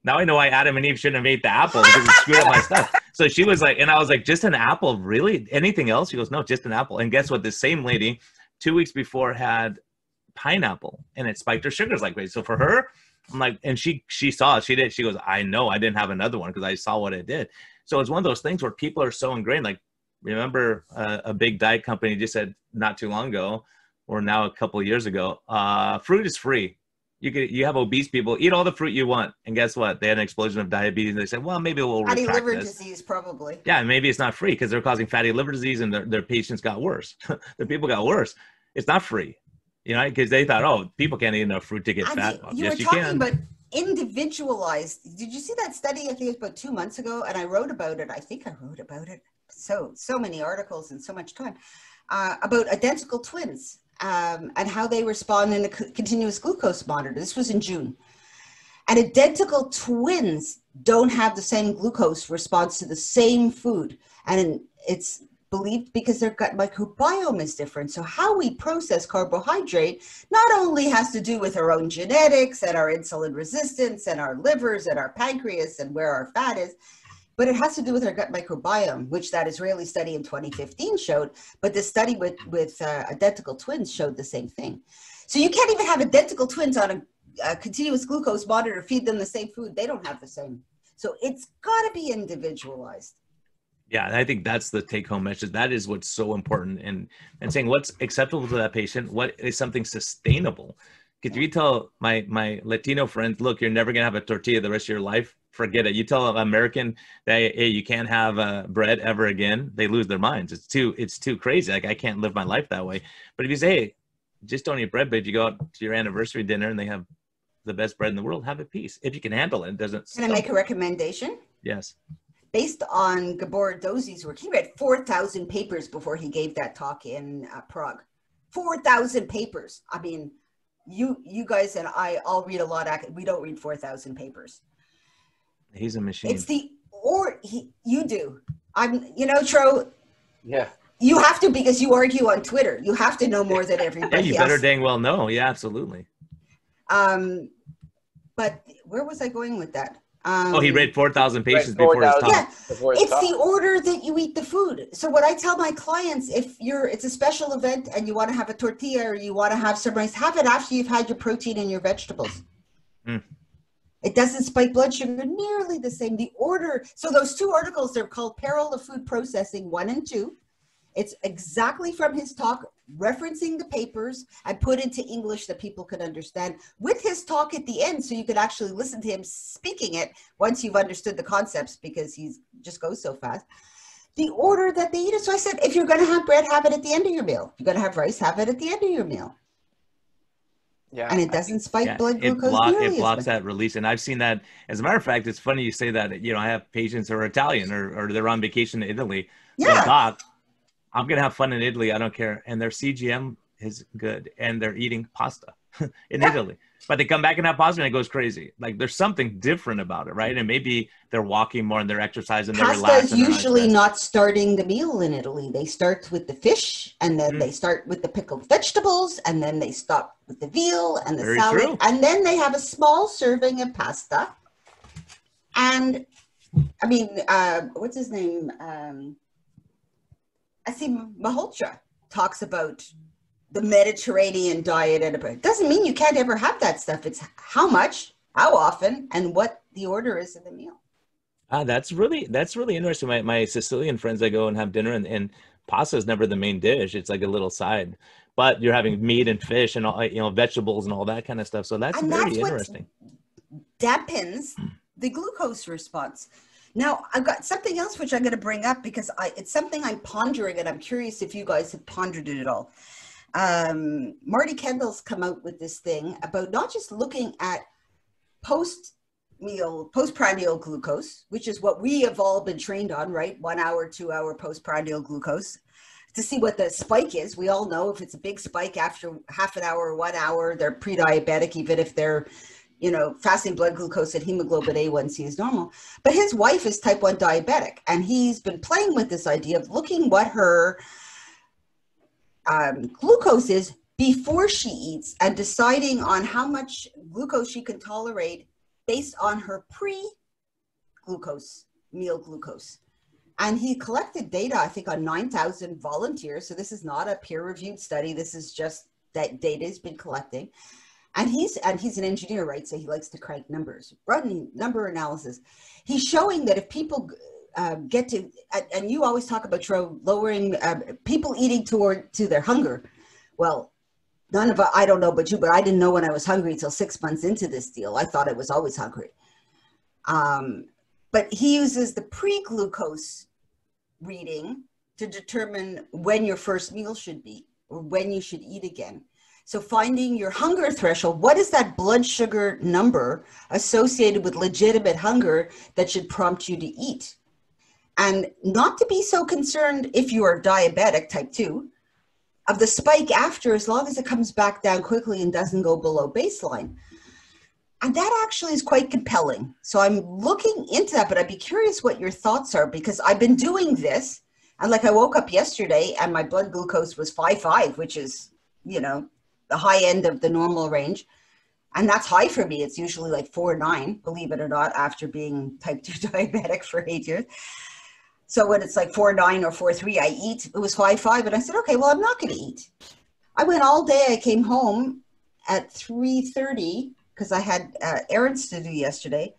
now I know why Adam and Eve shouldn't have ate the apple because it screwed up my stuff. So she was like, and I was like, just an apple, really? Anything else? She goes, no, just an apple. And guess what? The same lady 2 weeks before had pineapple, and it spiked her sugars like crazy. So for her, I'm like, and she saw it. She did. She goes, I know I didn't have another one because I saw what it did. So it's one of those things where people are so ingrained, like, Remember a big diet company just said not too long ago, or now a couple of years ago, fruit is free. You have obese people, eat all the fruit you want. And guess what? They had an explosion of diabetes. And they said, well, maybe we'll Fatty retract liver this. disease, probably. Yeah, maybe it's not free because they're causing fatty liver disease and their patients got worse. Their people got worse. It's not free, you know, because they thought, oh, people can't eat enough fruit to get fat. You Yes, were you talking can. about individualized. Did you see that study? I think it was about 2 months ago, and I wrote about it. I think I wrote about it. So many articles and so much time about identical twins and how they respond in a continuous glucose monitor. This was in June. And identical twins don't have the same glucose response to the same food. And it's believed because their gut microbiome is different. So how we process carbohydrate not only has to do with our own genetics and our insulin resistance and our livers and our pancreas and where our fat is, but it has to do with our gut microbiome, which that Israeli study in 2015 showed. But the study with identical twins showed the same thing. So you can't even have identical twins on a continuous glucose monitor, feed them the same food. They don't have the same. So it's got to be individualized. Yeah, and I think that's the take-home message. That is what's so important, and saying what's acceptable to that patient, what is something sustainable. Because if you tell my Latino friends, look, you're never gonna have a tortilla the rest of your life, forget it. You tell an American that, hey, you can't have bread ever again, they lose their minds. It's too crazy. Like, I can't live my life that way. But if you say, hey, just don't eat bread, but you go out to your anniversary dinner and they have the best bread in the world, have a piece. If you can handle it, it doesn't. Can I make a recommendation? Yes. Based on Gabor Dozy's work, he read 4,000 papers before he gave that talk in Prague. 4,000 papers. I mean, you guys and I all read a lot. We don't read 4,000 papers. He's a machine. It's you do. Tro. Yeah. You have to, because you argue on Twitter. You have to know more than everybody else. You better dang well know. Yeah, absolutely. But where was I going with that? He read 4,000 pages before his talk. Yeah, it's the order that you eat the food. So what I tell my clients, it's a special event and you want to have a tortilla or you want to have some rice, have it after you've had your protein and your vegetables. Mm. It doesn't spike blood sugar, nearly the same. The order, so those two articles, they're called Peril of Food Processing 1 and 2. It's exactly from his talk, referencing the papers and put into English that people could understand, with his talk at the end, so you could actually listen to him speaking it once you've understood the concepts, because he just goes so fast. The order that they eat it. So I said, if you're going to have bread, have it at the end of your meal. If you're going to have rice, have it at the end of your meal. Yeah, and it doesn't spike blood glucose. It blocks that release. And I've seen that. As a matter of fact, it's funny you say that. I have patients who are Italian or they're on vacation in Italy. Yeah. Doc, I'm going to have fun in Italy. I don't care. And their CGM is good. And they're eating pasta in Italy. But they come back and have pasta and it goes crazy. Like, there's something different about it, right? And maybe they're walking more and they're exercising. Pasta is usually not starting the meal in Italy. They start with the fish, and then they start with the pickled vegetables, and then they stop with the veal and the salad. True. And then they have a small serving of pasta. And, I mean, what's his name? Asim Malhotra talks about the Mediterranean diet, and it doesn't mean you can't ever have that stuff. It's how much, how often, and what the order is of the meal. That's really interesting. My Sicilian friends, I go and have dinner, and pasta is never the main dish. It's like a little side, but you're having meat and fish and all, vegetables and all that kind of stuff. So that's very interesting. Dampens the glucose response. Now, I've got something else which I'm going to bring up, because it's something I'm pondering, and I'm curious if you guys have pondered it at all. Marty Kendall's come out with this thing about not just looking at postprandial glucose, which is what we have all been trained on, right? 1 hour, 2 hour postprandial glucose, to see what the spike is. We all know if it's a big spike after half an hour or 1 hour, they're pre-diabetic, even if they're fasting blood glucose and hemoglobin A1C is normal. But his wife is type 1 diabetic, and he's been playing with this idea of looking what her glucose is before she eats and deciding on how much glucose she can tolerate based on her pre-glucose, meal glucose. And he collected data, I think, on 9,000 volunteers. So this is not a peer-reviewed study. This is just that data has been collecting. And he's an engineer, right? So he likes to crank numbers, running number analysis. He's showing that if people get to, and you always talk about lowering people eating to their hunger. Well, none of us, I don't know about you, but I didn't know when I was hungry until 6 months into this deal. I thought I was always hungry. But he uses the pre-glucose reading to determine when your first meal should be or when you should eat again. So finding your hunger threshold, what is that blood sugar number associated with legitimate hunger that should prompt you to eat? And not to be so concerned if you are diabetic type 2 of the spike after, as long as it comes back down quickly and doesn't go below baseline. And that actually is quite compelling. So I'm looking into that, but I'd be curious what your thoughts are, because I've been doing this. And like I woke up yesterday and my blood glucose was 5.5, which is, you know, the high end of the normal range. And that's high for me. It's usually like 4.9, believe it or not, after being type 2 diabetic for 8 years. So when it's like 4.9 or 4.3, I eat. It was 5.5. And I said, okay, well, I'm not going to eat. I went all day. I came home at 3:30 because I had errands to do yesterday.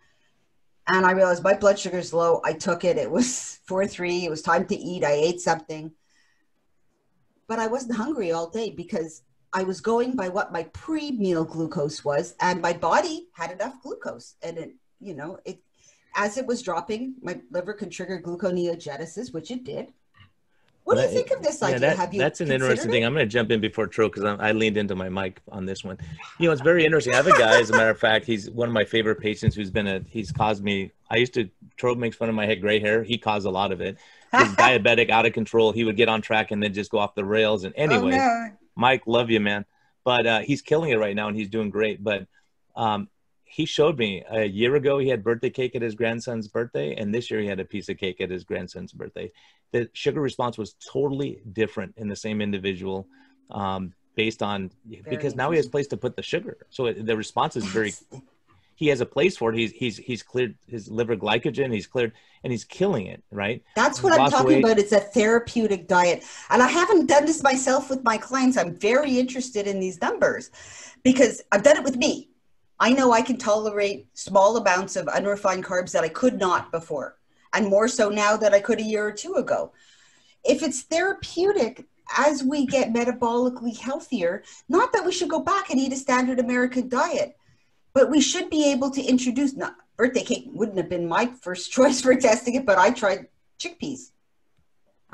And I realized my blood sugar is low. I took it. It was 4.3. It was time to eat. I ate something. But I wasn't hungry all day because I was going by what my pre-meal glucose was, and my body had enough glucose. And it, you know, as it was dropping, my liver can trigger gluconeogenesis, which it did. What do you think of this idea? That's an interesting thing. I'm going to jump in before Tro, because I leaned into my mic on this one. You know, it's very interesting. I have a guy, as a matter of fact, he's one of my favorite patients he's caused me, Tro makes fun of my head gray hair. He caused a lot of it. He's diabetic, out of control. He would get on track and then just go off the rails. And anyway, Mike, love you, man. But he's killing it right now and he's doing great. But he showed me a year ago, he had birthday cake at his grandson's birthday. And this year he had a piece of cake at his grandson's birthday. The sugar response was totally different in the same individual based on, because now he has a place to put the sugar. So the response is he has a place for it. He's cleared his liver glycogen. He's cleared, and he's killing it, right? That's what I'm talking about. It's a therapeutic diet. And I haven't done this myself with my clients. I'm very interested in these numbers because I've done it with me. I know I can tolerate small amounts of unrefined carbs that I could not before, and more so now than I could a year or two ago. If it's therapeutic, as we get metabolically healthier, not that we should go back and eat a standard American diet, but we should be able to introduce, birthday cake wouldn't have been my first choice for testing it, but I tried chickpeas.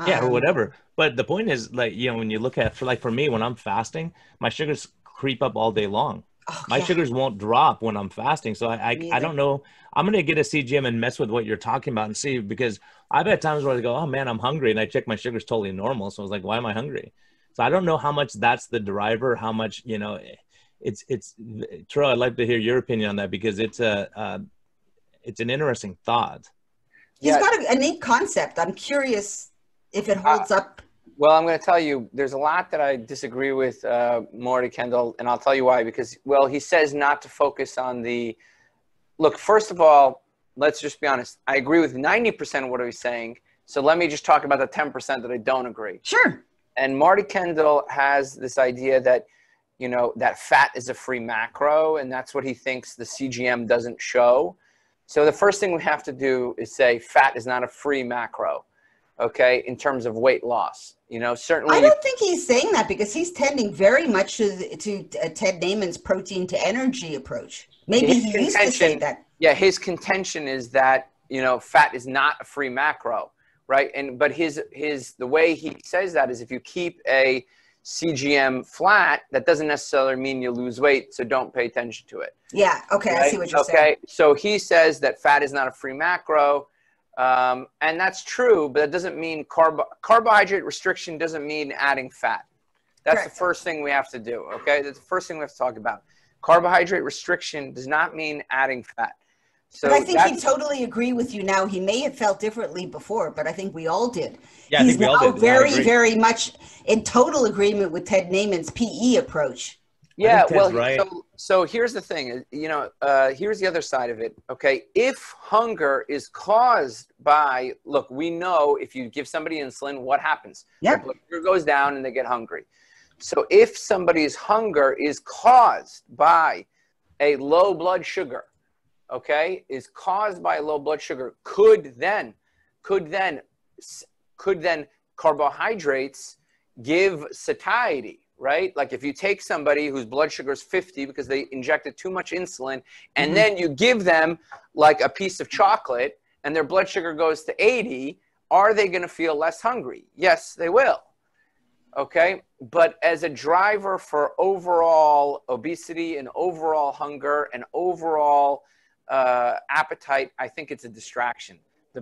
Yeah, or whatever. But the point is, like, you know, when you look at, for me, when I'm fasting, my sugars creep up all day long. My sugars won't drop when I'm fasting. So I don't know. I'm going to get a CGM and mess with what you're talking about and see, because I've had times where I go, oh man, I'm hungry. And I check my sugar's totally normal. So I was like, why am I hungry? So I don't know how much that's the driver, how much, you know, it's Troy, I'd like to hear your opinion on that, because it's an interesting thought. He's got a neat concept. I'm curious if it holds up. Well, I'm going to tell you, there's a lot that I disagree with Marty Kendall, and I'll tell you why. Because, well, he says not to focus on the – look, first of all, let's just be honest. I agree with 90% of what he's saying. So let me just talk about the 10% that I don't agree. Sure. And Marty Kendall has this idea that, you know, that fat is a free macro, and that's what he thinks the CGM doesn't show. So the first thing we have to do is say fat is not a free macro. Okay, in terms of weight loss, you know, certainly. I don't think he's saying that, because he's tending very much to Ted Naiman's protein to energy approach. Maybe he used to say that. Yeah, his contention is that, you know, fat is not a free macro, right? But the way he says that is, if you keep a CGM flat, that doesn't necessarily mean you lose weight, so don't pay attention to it. Yeah, okay, right? I see what you're saying. Okay, so he says that fat is not a free macro. And that's true, but that doesn't mean carbohydrate restriction doesn't mean adding fat. That's correct. The first thing we have to do, okay? That's the first thing we have to talk about. Carbohydrate restriction does not mean adding fat. So but I think he'd totally agree with you now. He may have felt differently before, but I think we all did. Yeah, I think we all did. Very, very much in total agreement with Ted Naiman's PE approach. Yeah, well, right. So here's the thing, you know, here's the other side of it, okay? If hunger is caused by, look, we know if you give somebody insulin, what happens? Yeah. Their blood sugar goes down and they get hungry. So if somebody's hunger is caused by a low blood sugar, okay, is caused by low blood sugar, could then could then carbohydrates give satiety, right? Like if you take somebody whose blood sugar is 50 because they injected too much insulin, and then you give them like a piece of chocolate and their blood sugar goes to 80, are they going to feel less hungry? Yes, they will. Okay. But as a driver for overall obesity and overall hunger and overall appetite, I think it's a distraction. The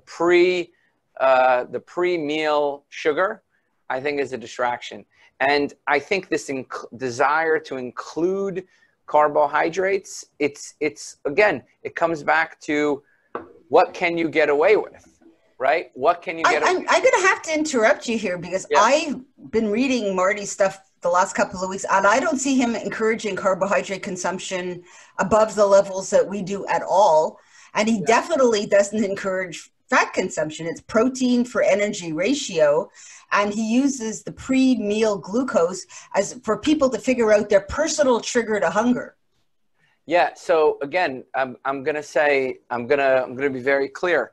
pre-meal sugar, I think, is a distraction. And I think this desire to include carbohydrates, it's again, it comes back to what can you get away with, right? What can you get away with? I'm going to have to interrupt you here because I've been reading Marty's stuff the last couple of weeks, and I don't see him encouraging carbohydrate consumption above the levels that we do at all. And he definitely doesn't encourage fat consumption. It's protein for energy ratio. And he uses the pre-meal glucose as for people to figure out their personal trigger to hunger. Yeah. So again, I'm going to be very clear.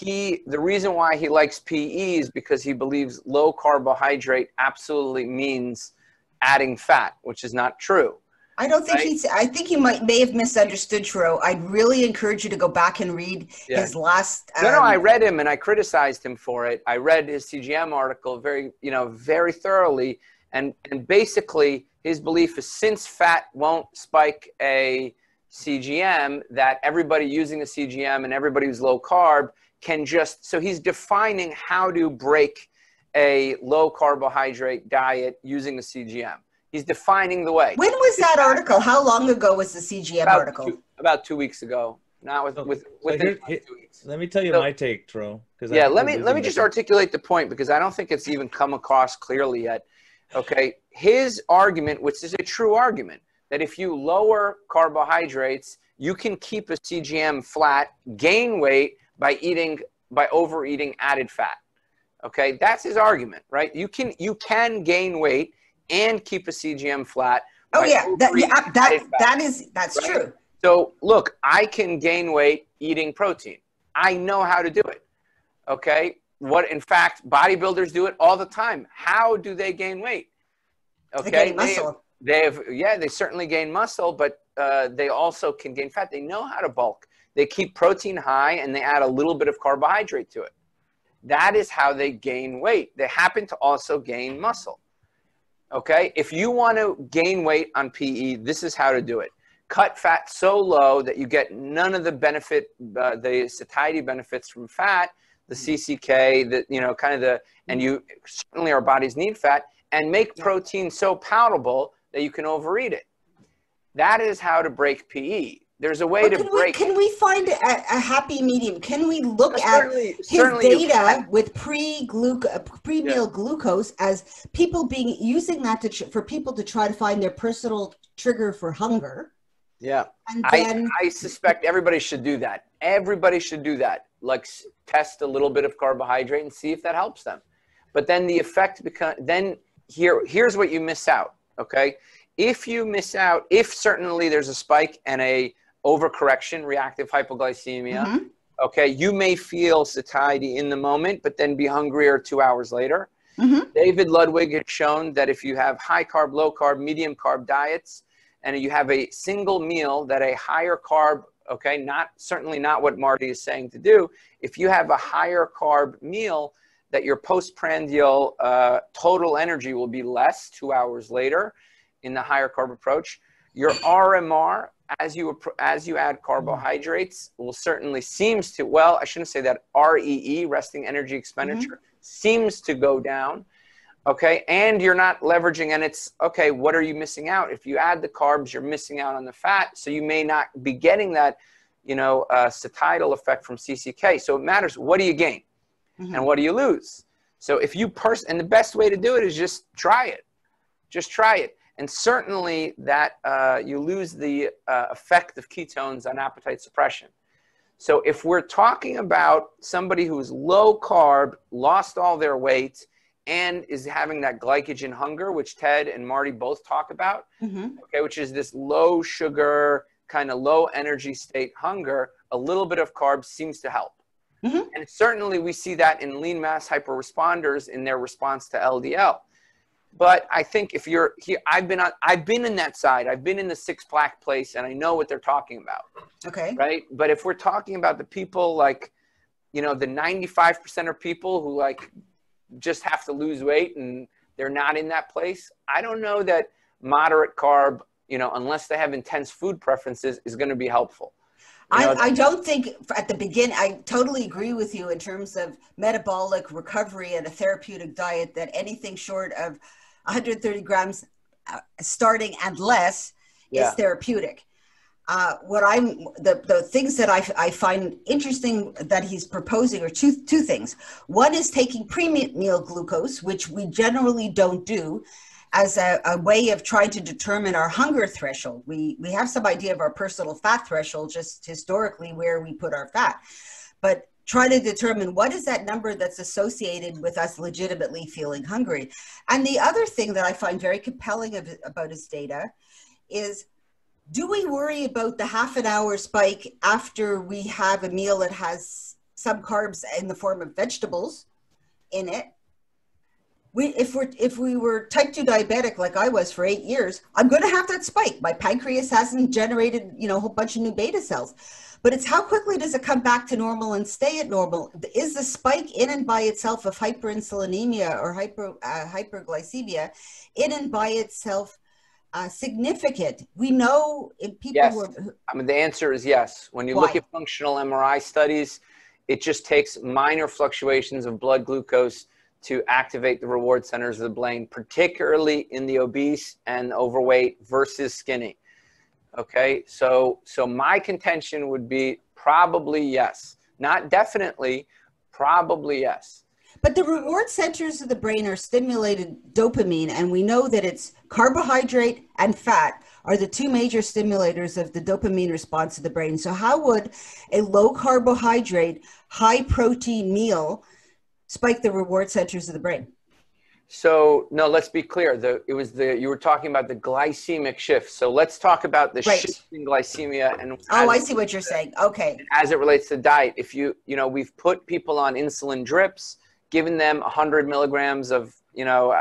The reason why he likes PE is because he believes low carbohydrate absolutely means adding fat, which is not true. I don't think I think he may have misunderstood Tro. I'd really encourage you to go back and read his last. No, I read him and I criticized him for it. I read his CGM article very thoroughly. And basically his belief is since fat won't spike a CGM, that everybody using a CGM and everybody who's low carb can so he's defining how to break a low carbohydrate diet using a CGM. He's defining the way. When was that article? How long ago was the CGM article? About 2 weeks ago. Now within 2 weeks. Let me tell you my take, Tro. Yeah, let me just articulate the point because I don't think it's even come across clearly yet. Okay, his argument, which is a true argument, that if you lower carbohydrates, you can keep a CGM flat, gain weight by overeating added fat. Okay, that's his argument, right? You can gain weight and keep a CGM flat. Oh yeah, that's true. So look, I can gain weight eating protein. I know how to do it. Okay, in fact, bodybuilders do it all the time. How do they gain weight? Okay, they gain muscle. They certainly gain muscle, but they also can gain fat. They know how to bulk. They keep protein high and they add a little bit of carbohydrate to it. That is how they gain weight. They happen to also gain muscle. Okay, if you want to gain weight on PE, this is how to do it. Cut fat so low that you get none of the benefit, the satiety benefits from fat, the CCK, and you certainly our bodies need fat, and make protein so palatable that you can overeat it. That is how to break PE. There's a way to break. Can we find a happy medium? Can we look at his data with pre-meal glucose as people using that for people to try to find their personal trigger for hunger? Yeah, and then, I suspect everybody should do that. Everybody should do that. Like test a little bit of carbohydrate and see if that helps them. But then the effect here's what you miss out. Okay, if you miss out, if certainly there's a spike and a overcorrection, reactive hypoglycemia, okay, you may feel satiety in the moment, but then be hungrier 2 hours later. David Ludwig had shown that if you have high carb, low carb, medium carb diets, and you have a single meal that a higher carb, okay, certainly not what Marty is saying to do. If you have a higher carb meal, that your postprandial total energy will be less 2 hours later in the higher carb approach. Your RMR, as you add carbohydrates, will certainly seems to, well, I shouldn't say that, REE, resting energy expenditure, seems to go down. Okay, and you're not leveraging, and it's, okay, what are you missing out? If you add the carbs, you're missing out on the fat, so you may not be getting that, satiatal effect from CCK. So it matters, what do you gain? And what do you lose? So if you and the best way to do it is just try it. Just try it. And certainly that you lose the effect of ketones on appetite suppression. So if we're talking about somebody who's low carb, lost all their weight, and is having that glycogen hunger, which Ted and Marty both talk about, okay, which is this low sugar, kind of low energy state hunger, a little bit of carbs seems to help. And certainly we see that in lean mass hyperresponders in their response to LDL. But I think if you're here, I've been in that side. I've been in the six-pack place, and I know what they're talking about. Okay. Right. But if we're talking about the people like, you know, the 95% of people who like just have to lose weight and they're not in that place, I don't know that moderate carb, you know, unless they have intense food preferences, is going to be helpful. I don't think at the beginning, I totally agree with you in terms of metabolic recovery and a therapeutic diet, that anything short of 130 grams starting and less is therapeutic. The things that I find interesting that he's proposing are two things. One is taking pre-meal glucose, which we generally don't do, as a way of trying to determine our hunger threshold. We have some idea of our personal fat threshold, just historically where we put our fat, but try to determine what is that number that's associated with us legitimately feeling hungry. And the other thing that I find very compelling about his data is, do we worry about the half an hour spike after we have a meal that has some carbs in the form of vegetables in it? If we were type 2 diabetic like I was for 8 years, I'm going to have that spike. My pancreas hasn't generated, you know, a whole bunch of new beta cells. But it's how quickly does it come back to normal and stay at normal? Is the spike in and by itself of hyperinsulinemia or hyperglycemia in and by itself significant? We know in people who are... I mean, the answer is yes. When you look at functional MRI studies, it just takes minor fluctuations of blood glucose to activate the reward centers of the brain, particularly in the obese and overweight versus skinny. Okay, so my contention would be probably yes. Not definitely, probably yes. But the reward centers of the brain are stimulated dopamine, and we know that it's carbohydrate and fat are the two major stimulators of the dopamine response of the brain. So how would a low carbohydrate, high protein meal spike the reward centers of the brain? So no, let's be clear. You were talking about the glycemic shift. So let's talk about the shift in glycemia. And I see what you're saying. Okay. As it relates to diet, if we've put people on insulin drips, given them 100 milligrams of,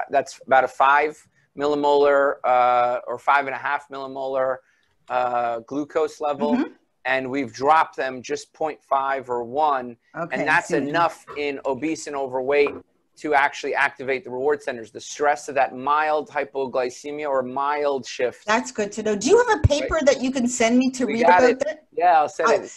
that's about a 5 millimolar or 5.5 millimolar glucose level. And we've dropped them just 0.5 or 1. Okay, and that's enough in obese and overweight to actually activate the reward centers. The stress of that mild hypoglycemia or mild shift. That's good to know. Do you have a paper that you can send me to read about that? Yeah, I'll send it.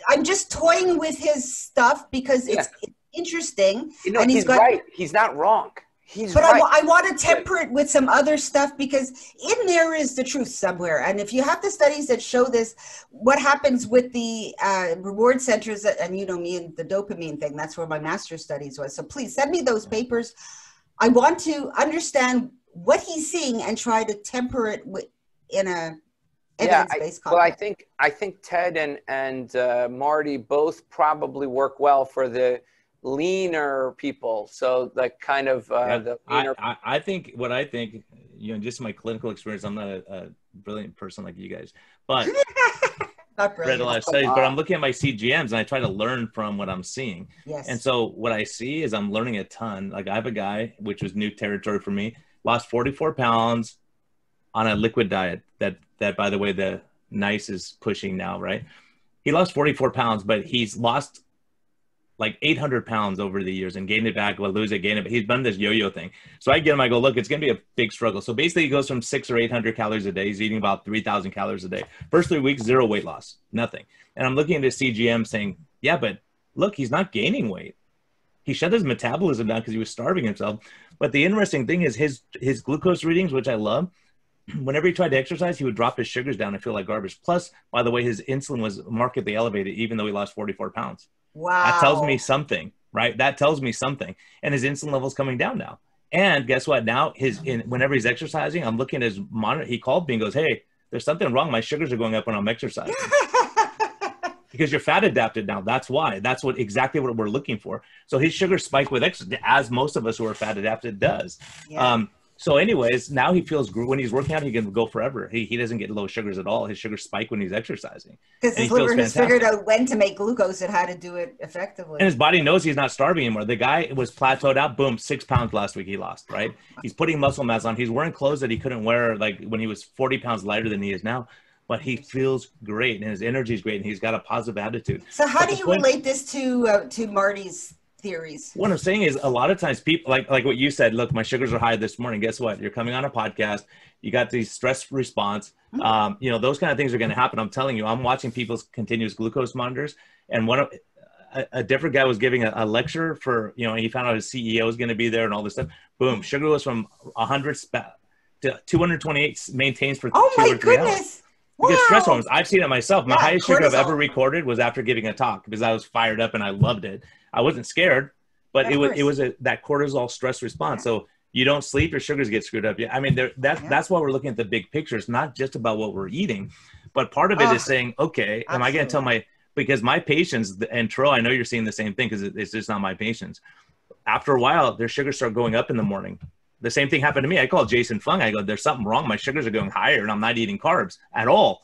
I'm just toying with his stuff because it's interesting. And he's right. He's not wrong. But right. I want to temper it with some other stuff, because in there is the truth somewhere. And if you have the studies that show this, what happens with the reward centers, and you know me and the dopamine thing, that's where my master's studies was. So please send me those papers. I want to understand what he's seeing and try to temper it in a evidence-based context. Well, I think Ted and Marty both probably work well for the leaner people. So like kind of the leaner. I think just my clinical experience, I'm not a brilliant person like you guys, but read a lot of studies, but I'm looking at my CGMs and I try to learn from what I'm seeing. Yes. And so what I see is I'm learning a ton. Like I have a guy, which was new territory for me, lost 44 pounds on a liquid diet that by the way, the NICE is pushing now, right? He lost 44 pounds, but he's lost like 800 pounds over the years and gained it back, will lose it, gain it. But he's done this yo-yo thing. So I get him, I go, look, it's going to be a big struggle. So basically he goes from 600 or 800 calories a day. He's eating about 3,000 calories a day. First 3 weeks, 0 weight loss, nothing. And I'm looking at his CGM saying, yeah, but look, he's not gaining weight. He shut his metabolism down because he was starving himself. But the interesting thing is his glucose readings, which I love, whenever he tried to exercise, he would drop his sugars down and feel like garbage. Plus, by the way, his insulin was markedly elevated, even though he lost 44 pounds. Wow. That tells me something, right? That tells me something. And his insulin level's coming down now. And guess what? Now whenever he's exercising, I'm looking at his monitor. He called me and goes, hey, there's something wrong. My sugars are going up when I'm exercising. Because you're fat adapted now. That's why. That's exactly what we're looking for. So his sugar spike with exercise, as most of us who are fat adapted does. Yeah. So anyways, now he feels when he's working out, he can go forever. He doesn't get low sugars at all. His sugars spike when he's exercising. Because his liver has figured out when to make glucose and how to do it effectively. And his body knows he's not starving anymore. The guy was plateaued out. Boom, 6 pounds last week he lost, right? He's putting muscle mass on. He's wearing clothes that he couldn't wear like when he was 40 pounds lighter than he is now. But he feels great and his energy is great and he's got a positive attitude. So how do you relate this to Marty's theories? What I'm saying is a lot of times people like what you said, look, my sugars are high this morning. Guess what? You're coming on a podcast. You got the stress response. You know, those kind of things are going to happen. I'm telling you, I'm watching people's continuous glucose monitors. And a different guy was giving a lecture for, you know, he found out his CEO was going to be there and all this stuff. Boom. Sugar was from 100 to 228 maintains for 2 or 3 hours. Goodness. Wow. Because stress hormones, I've seen it myself. My highest sugar I've ever cortisol. recorded was after giving a talk because I was fired up and I loved it. I wasn't scared, but it was that cortisol stress response. So you don't sleep, your sugars get screwed up. Yeah, I mean, that's why we're looking at the big picture. It's not just about what we're eating, but part of it is saying, okay, am I going to tell because my patients, and Tro, I know you're seeing the same thing because it's just not my patients. After a while, their sugars start going up in the morning. The same thing happened to me. I called Jason Fung. I go, there's something wrong. My sugars are going higher and I'm not eating carbs at all.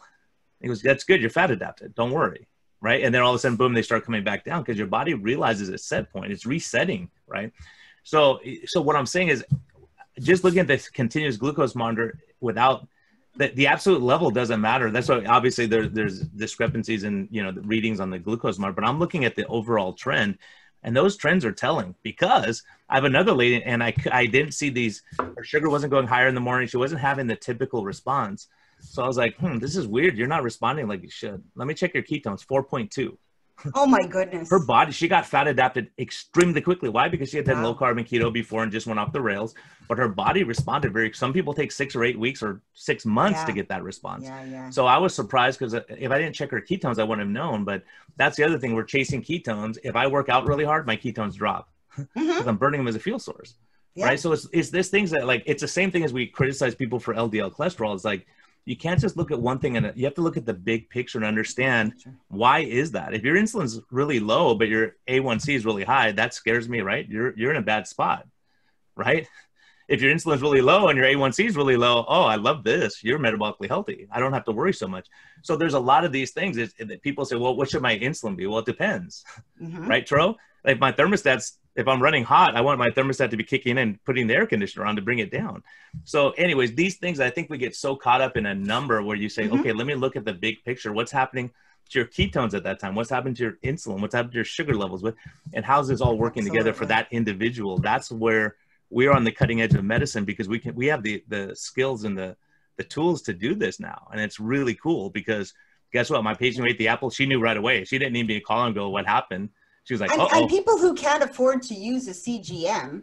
He goes, that's good. You're fat adapted. Don't worry. Right. And then all of a sudden, boom, they start coming back down because your body realizes its set point. It's resetting. Right. So what I'm saying is just looking at this continuous glucose monitor without the absolute level doesn't matter. That's why obviously there's discrepancies in, you know, the readings on the glucose monitor, but I'm looking at the overall trend. And those trends are telling because I have another lady and I didn't see these, her sugar wasn't going higher in the morning. She wasn't having the typical response. So I was like, this is weird. You're not responding like you should. Let me check your ketones, 4.2. Oh my goodness. Her body, she got fat adapted extremely quickly. Why? Because she had done low carb and keto before and just went off the rails. But her body responded some people take 6 or 8 weeks or 6 months to get that response. So I was surprised because if I didn't check her ketones, I wouldn't have known. But that's the other thing. We're chasing ketones. If I work out really hard, my ketones drop because I'm burning them as a fuel source. Right. So it's this things that like, it's the same thing as we criticize people for LDL cholesterol. It's like, you can't just look at one thing and you have to look at the big picture and understand why is that. If your insulin's really low, but your A1C is really high, that scares me, right? You're in a bad spot, right? If your insulin's really low and your A1C is really low, oh, I love this. You're metabolically healthy. I don't have to worry so much. So there's a lot of these things that people say, well, what should my insulin be? Well, it depends, right, Tro? Like my thermostat's, if I'm running hot, I want my thermostat to be kicking in, putting the air conditioner on to bring it down. So anyways, these things, I think we get so caught up in a number where you say, okay, let me look at the big picture. What's happening to your ketones at that time? What's happening to your insulin? What's happening to your sugar levels? And how's this all working together for that individual? That's where we are on the cutting edge of medicine because we have the skills and the tools to do this now. And it's really cool because guess what? My patient who ate the apple, she knew right away. She didn't need me to call and go, what happened? She was like, and people who can't afford to use a CGM,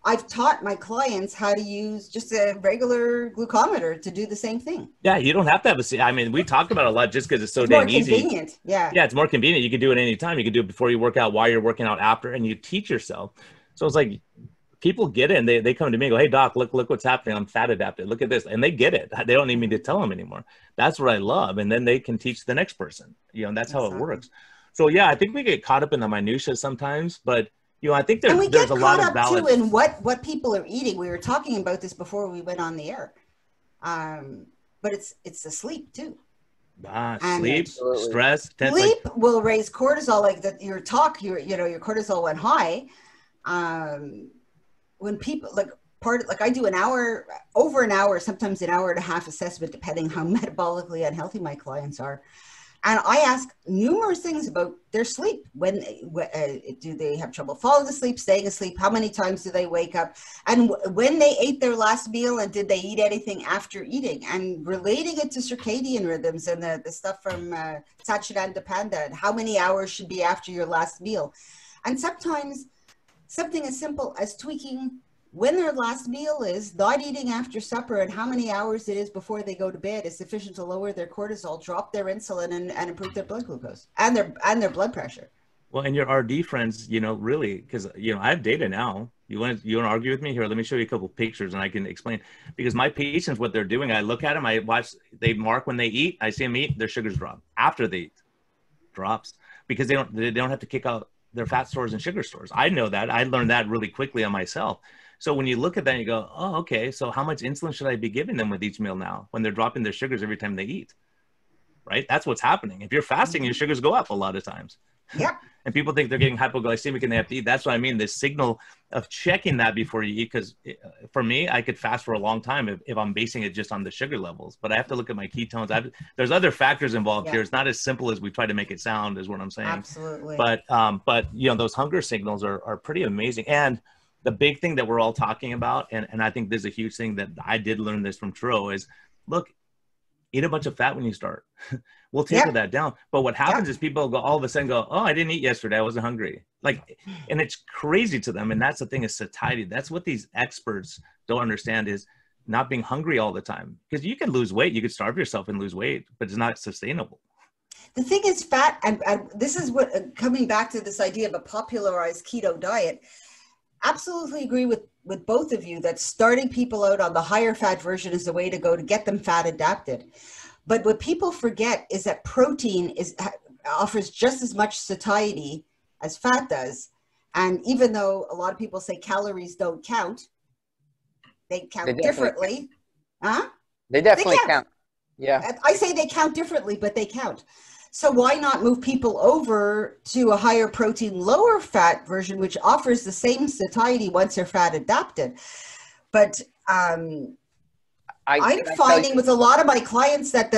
I've taught my clients how to use just a regular glucometer to do the same thing. Yeah, you don't have to have I mean, we talk about it a lot just because it's so damn easy. It's more convenient. Yeah, it's more convenient. You can do it anytime. You can do it before you work out, while you're working out, after, and you teach yourself. So it's like people get it and they come to me and go, hey, doc, look what's happening. I'm fat adapted. Look at this. And they get it. They don't need me to tell them anymore. That's what I love. And then they can teach the next person. You know, and that's how it works. So yeah, I think we get caught up in the minutia sometimes, but you know, I think there's a lot of balance. Too in what people are eating. We were talking about this before we went on the air, but it's the sleep too. Sleep, stress. Sleep will raise cortisol. Like that, your cortisol went high. When people I do over an hour, sometimes an hour and a half assessment, depending how metabolically unhealthy my clients are. And I ask numerous things about their sleep. When do they have trouble falling asleep, staying asleep? How many times do they wake up? And when they ate their last meal, and did they eat anything after eating? And relating it to circadian rhythms and the stuff from Satchidananda Panda, and how many hours should be after your last meal? And sometimes something as simple as tweaking when their last meal is, not eating after supper, and how many hours it is before they go to bed is sufficient to lower their cortisol, drop their insulin, and improve their blood glucose and their blood pressure. Well, and your RD friends, you know, really, because, you know, I have data now. You want to argue with me? Here, let me show you a couple of pictures and I can explain. Because my patients, what they're doing, I look at them, I watch, they mark when they eat, I see them eat, their sugars drop. After they eat, drops. Because they don't have to kick out they're fat stores and sugar stores. I know that. I learned that really quickly on myself. So when you look at that, you go, oh, okay, so how much insulin should I be giving them with each meal now when they're dropping their sugars every time they eat? Right? That's what's happening. If you're fasting, your sugars go up a lot of times. Yep. And people think they're getting hypoglycemic and they have to eat. That's what I mean. This signal of checking that before you eat, because for me, I could fast for a long time if I'm basing it just on the sugar levels. But I have to look at my ketones. There's other factors involved here. It's not as simple as we try to make it sound, is what I'm saying. Absolutely. But you know, those hunger signals are pretty amazing. And the big thing that we're all talking about, and I think there's a huge thing that I did learn this from Tro, is look, eat a bunch of fat when you start. We'll taper that down. But what happens is people go all of a sudden go, oh, I didn't eat yesterday. I wasn't hungry. Like, and it's crazy to them. And that's the thing, is satiety. That's what these experts don't understand, is not being hungry all the time. Because you can lose weight. You could starve yourself and lose weight, but it's not sustainable. The thing is, fat, and this is what, coming back to this idea of a popularized keto diet, absolutely agree with both of you that starting people out on the higher fat version is the way to go to get them fat adapted. But what people forget is that protein offers just as much satiety as fat does. And even though a lot of people say calories don't count, they count differently. Huh? They definitely count. Yeah. I say they count differently, but they count. So why not move people over to a higher protein, lower fat version, which offers the same satiety once they're fat adapted? But I'm finding with a lot of my clients that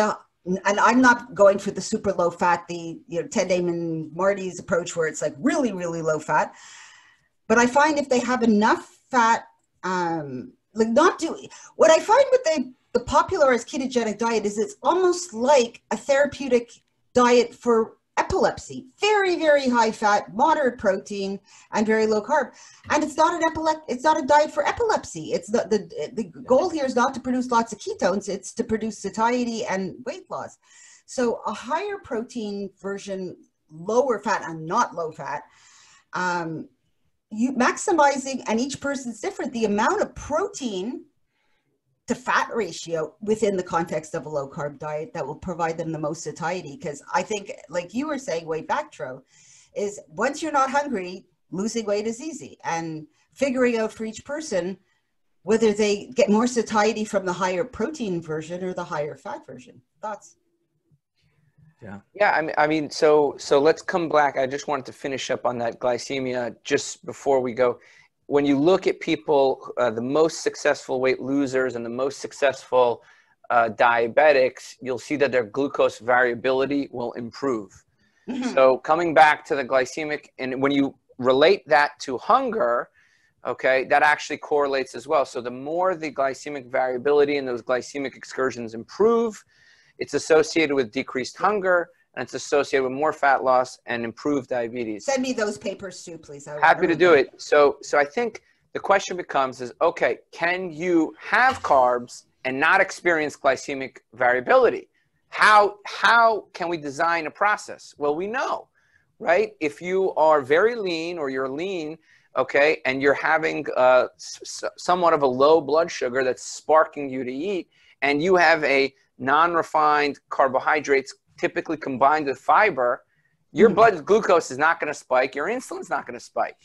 and I'm not going for the super low fat, the 10 Damon Marty's approach where it's like really, really low fat. But I find if they have enough fat, what I find with the popularized ketogenic diet is it's almost like a therapeutic diet for epilepsy. Very, very high fat, moderate protein, and very low carb. And it's not a diet for epilepsy. It's the goal here is not to produce lots of ketones. It's to produce satiety and weight loss. So a higher protein version, lower fat and not low fat, you maximizing, and each person's different, the amount of protein to fat ratio within the context of a low carb diet that will provide them the most satiety. Because I think, like you were saying way back, Tro, is once you're not hungry, losing weight is easy. And figuring out for each person whether they get more satiety from the higher protein version or the higher fat version. Thoughts? Yeah. I mean, so let's come back. I just wanted to finish up on that glycemia just before we go. When you look at people, the most successful weight losers and the most successful diabetics, you'll see that their glucose variability will improve. Mm-hmm. So coming back to the glycemic, and when you relate that to hunger, okay, that actually correlates as well. So the more the glycemic variability and those glycemic excursions improve, it's associated with decreased hunger, and it's associated with more fat loss and improved diabetes. Send me those papers too, please. Happy to do it. So I think the question becomes is, okay, can you have carbs and not experience glycemic variability? How can we design a process? Well, we know, right? If you are very lean or you're lean, okay, and you're having somewhat of a low blood sugar that's sparking you to eat, and you have a non-refined carbohydrates typically combined with fiber, your blood glucose is not going to spike. Your insulin's not going to spike.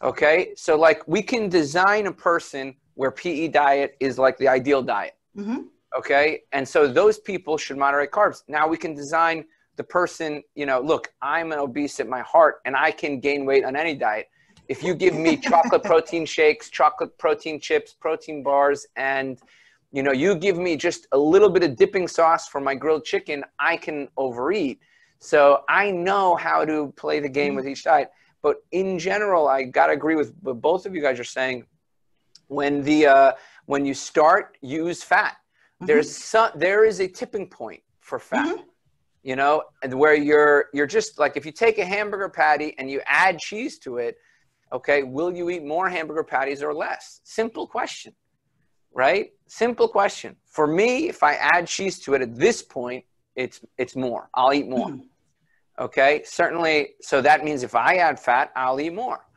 Okay. So like we can design a person where PE diet is like the ideal diet. Mm-hmm. Okay. And so those people should moderate carbs. Now we can design the person, look, I'm an obese at my heart and I can gain weight on any diet. If you give me chocolate protein shakes, chocolate protein chips, protein bars, and you give me just a little bit of dipping sauce for my grilled chicken, I can overeat. So I know how to play the game with each diet. But in general, I got to agree with what both of you guys are saying. When you start, use fat. Mm-hmm. There is a tipping point for fat, and where you're just like, if you take a hamburger patty and you add cheese to it, okay, will you eat more hamburger patties or less? Simple question. Right? Simple question. For me, if I add cheese to it at this point, it's more. I'll eat more. Okay? Certainly. So that means if I add fat, I'll eat more.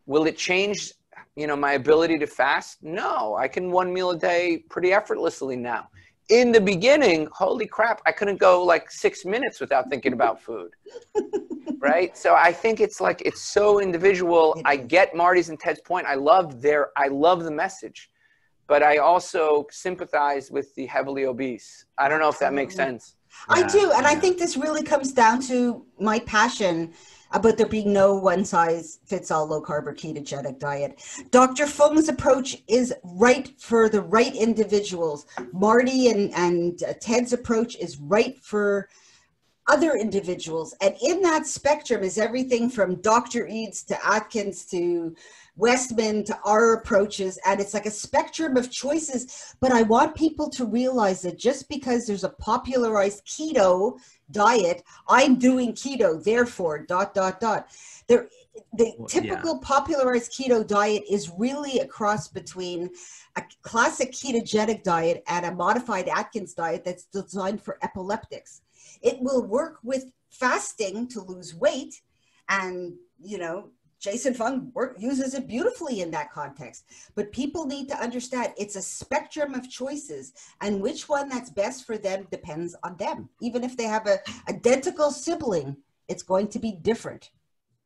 Will it change, my ability to fast? No. I can one meal a day pretty effortlessly now. in the beginning, holy crap, I couldn't go like 6 minutes without thinking about food. Right? So I think it's like, it's so individual. I get Marty's and Ted's point. I love the message, but I also sympathize with the heavily obese. I don't know if that makes sense. I do. And I think this really comes down to my passion about there being no one-size-fits-all low-carb or ketogenic diet. Dr. Fung's approach is right for the right individuals. Marty and Ted's approach is right for other individuals. And in that spectrum is everything from Dr. Eads to Atkins to Westman to our approaches. And it's like a spectrum of choices. But I want people to realize that just because there's a popularized keto diet, I'm doing keto, therefore, ... The typical popularized keto diet is really a cross between a classic ketogenic diet and a modified Atkins diet that's designed for epileptics. It will work with fasting to lose weight, and, you know, Jason Fung uses it beautifully in that context. But people need to understand it's a spectrum of choices, and which one that's best for them depends on them. Even if they have a identical sibling, it's going to be different.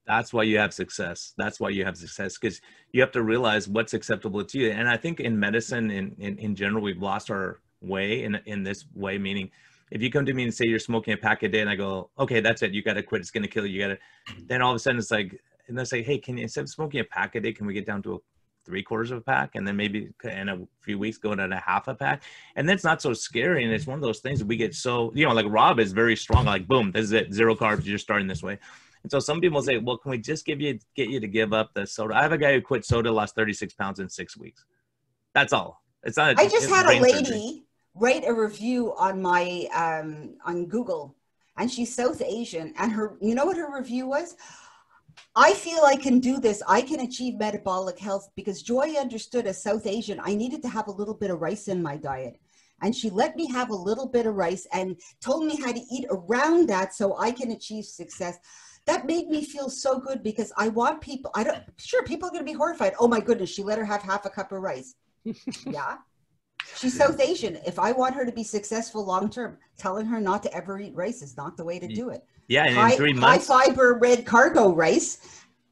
That's why you have success. That's why you have success, because you have to realize what's acceptable to you. And I think in medicine, in general, we've lost our way in this way, meaning if you come to me and say you're smoking a pack a day and I go, okay, that's it, you got to quit, it's going to kill you, then all of a sudden it's like, and they'll say, hey, can you, instead of smoking a pack a day, can we get down to 3/4 of a pack? And then maybe in a few weeks go down to half a pack. And that's not so scary. And it's one of those things that we get so, you know, like Rob is very strong, like, boom, this is it, 0 carbs, you're starting this way. And so some people say, well, can we just get you to give up the soda? I have a guy who quit soda, lost 36 pounds in 6 weeks. That's all. It's not. I just had a lady write a review on my, on Google, and she's South Asian. And her, you know what her review was? I feel I can do this. I can achieve metabolic health because Joy understood as South Asian, I needed to have a little bit of rice in my diet. And she let me have a little bit of rice and told me how to eat around that so I can achieve success. That made me feel so good because I want people, sure, people are going to be horrified. Oh my goodness, she let her have half a cup of rice. Yeah. She's South Asian. If I want her to be successful long-term, telling her not to ever eat rice is not the way to do it. Yeah, and in 3 months. High fiber red cargo rice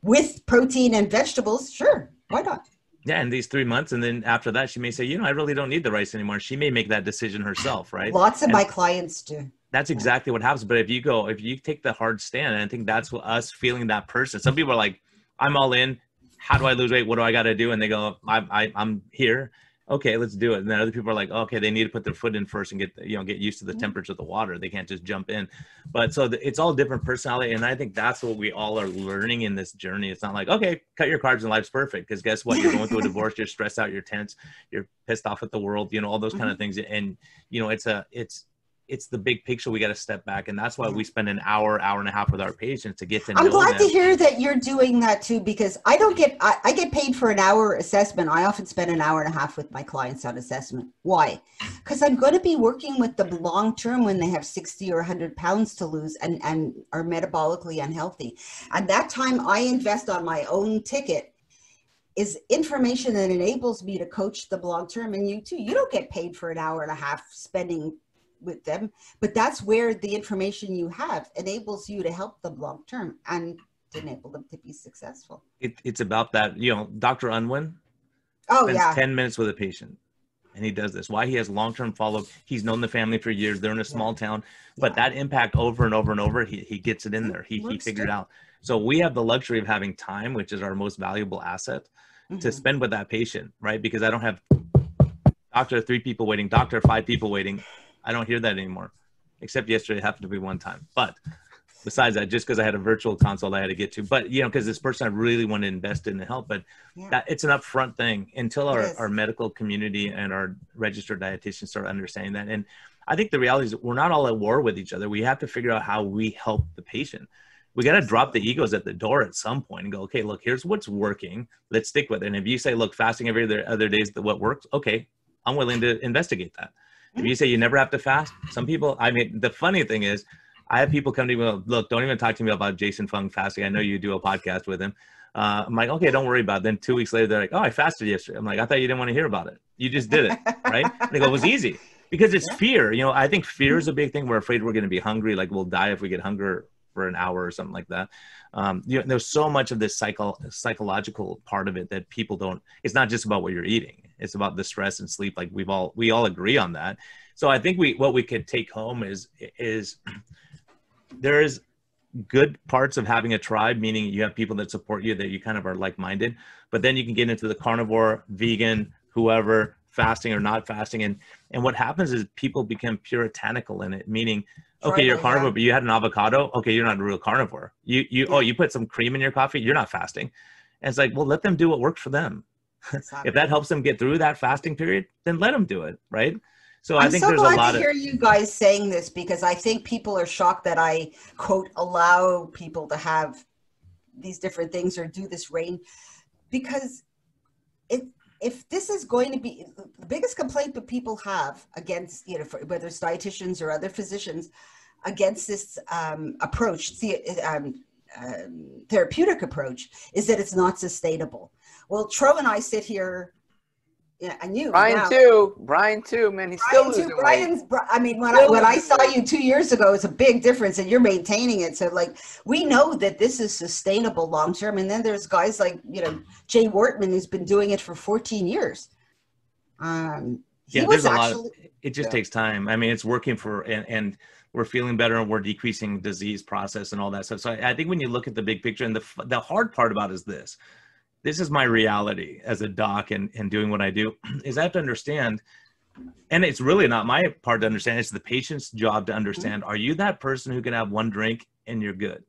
with protein and vegetables, sure, why not? Yeah, in these 3 months, and then after that, she may say, you know, I really don't need the rice anymore. She may make that decision herself, right? Lots of my clients do. That's exactly what happens. But if you take the hard stand, and I think that's what us feeling that person. Some people are like, I'm all in. How do I lose weight? What do I got to do? And they go, I'm here. Okay, let's do it. And then other people are like, okay, they need to put their foot in first and get used to the temperature of the water. They can't just jump in. But so it's all different personality. And I think that's what we all are learning in this journey. It's not like, okay, cut your carbs and life's perfect. Because guess what? You're going through a divorce. You're stressed out. You're tense. You're pissed off at the world. You know, all those kind of things. And, you know, it's the big picture. We got to step back. And that's why we spend an hour and a half with our patients to get to know them. I'm glad to hear that you're doing that too, because I get paid for an hour assessment. I often spend an hour and a half with my clients on assessment. Why? Because I'm going to be working with them long term when they have 60 or 100 pounds to lose and are metabolically unhealthy. And that time I invest on my own ticket is information that enables me to coach them long term. And you too, you don't get paid for an hour and a half spending with them, but that's where the information you have enables you to help them long term and to enable them to be successful. It's about that. You know, Dr. Unwin spends 10 minutes with a patient, and he does this. Why? He has long-term follow-up. He's known the family for years. They're in a small town, but that impact over and over and over, he gets it in there. He figured it out. So we have the luxury of having time, which is our most valuable asset, to spend with that patient, right? Because I don't have doctor 3 people waiting, doctor 5 people waiting. I don't hear that anymore, except yesterday it happened to be one time. But besides that, just because I had a virtual consult I had to get to, but you know, because this person I really want to invest in and help, but that it's an upfront thing until our medical community and our registered dietitians start understanding that. And I think the reality is we're not all at war with each other. We have to figure out how we help the patient. We got to drop the egos at the door at some point and go, okay, look, here's what's working. Let's stick with it. And if you say, look, fasting every other day is what works. Okay, I'm willing to investigate that. If you say you never have to fast, some people, I mean, the funny thing is I have people come to me, look, don't even talk to me about Jason Fung fasting. I know you do a podcast with him. I'm like, okay, don't worry about it. Then 2 weeks later, they're like, oh, I fasted yesterday. I'm like, I thought you didn't want to hear about it. You just did it, right? And they go, it was easy. Because it's fear. You know, I think fear is a big thing. We're afraid we're going to be hungry. Like we'll die if we get hunger for an hour or something like that. You know, there's so much of this psychological part of it that people don't, it's not just about what you're eating. It's about the stress and sleep. Like we all agree on that. So I think what we could take home is there is good parts of having a tribe, meaning you have people that support you, that you kind of are like-minded, but then you can get into the carnivore, vegan, whoever, fasting or not fasting. And what happens is people become puritanical in it, meaning, okay, you're a carnivore, but you had an avocado. Okay, you're not a real carnivore. Oh, you put some cream in your coffee. You're not fasting. And it's like, well, let them do what works for them. Exactly. If that helps them get through that fasting period, then let them do it, right? So I think there's a lot of. I'm so glad to hear you guys saying this, because I think people are shocked that I, quote, allow people to have these different things or do this range, because if this is going to be the biggest complaint that people have against, you know, whether it's dietitians or other physicians, against this approach, therapeutic approach, is that it's not sustainable. Well, Tro and I sit here, and you, Brian too, man, he's still losing weight. I mean, when I saw you 2 years ago, it's a big difference, and you're maintaining it. So, like, we know that this is sustainable long term. And then there's guys like, you know, Jay Wortman, who's been doing it for 14 years. There's a lot. It just takes time. I mean, it's working and we're feeling better, and we're decreasing disease process and all that stuff. So I think when you look at the big picture, and the hard part about it is this. This is my reality as a doc and doing what I do, is I have to understand, and it's really not my part to understand, it's the patient's job to understand, are you that person who can have one drink and you're good?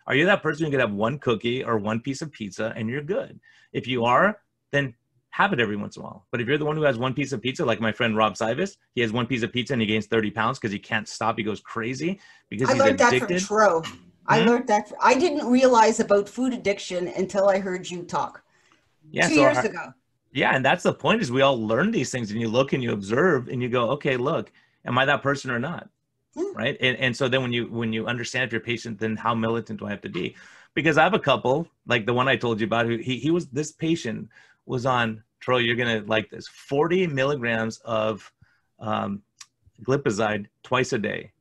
Are you that person who can have one cookie or one piece of pizza and you're good? If you are, then have it every once in a while. But if you're the one who has one piece of pizza, like my friend Rob Sivis, he has one piece of pizza and he gains 30 pounds because he can't stop. He goes crazy because he's addicted. I learned that from Tro. I learned that. I didn't realize about food addiction until I heard you talk 2 years ago. Yeah. And that's the point, is we all learn these things, and you look and you observe and you go, okay, look, am I that person or not? Right. And so then when you understand if you're patient, then how militant do I have to be? Because I have a couple, like the one I told you about, who this patient was on, Troy, you're going to like this, 40 milligrams of glipizide twice a day.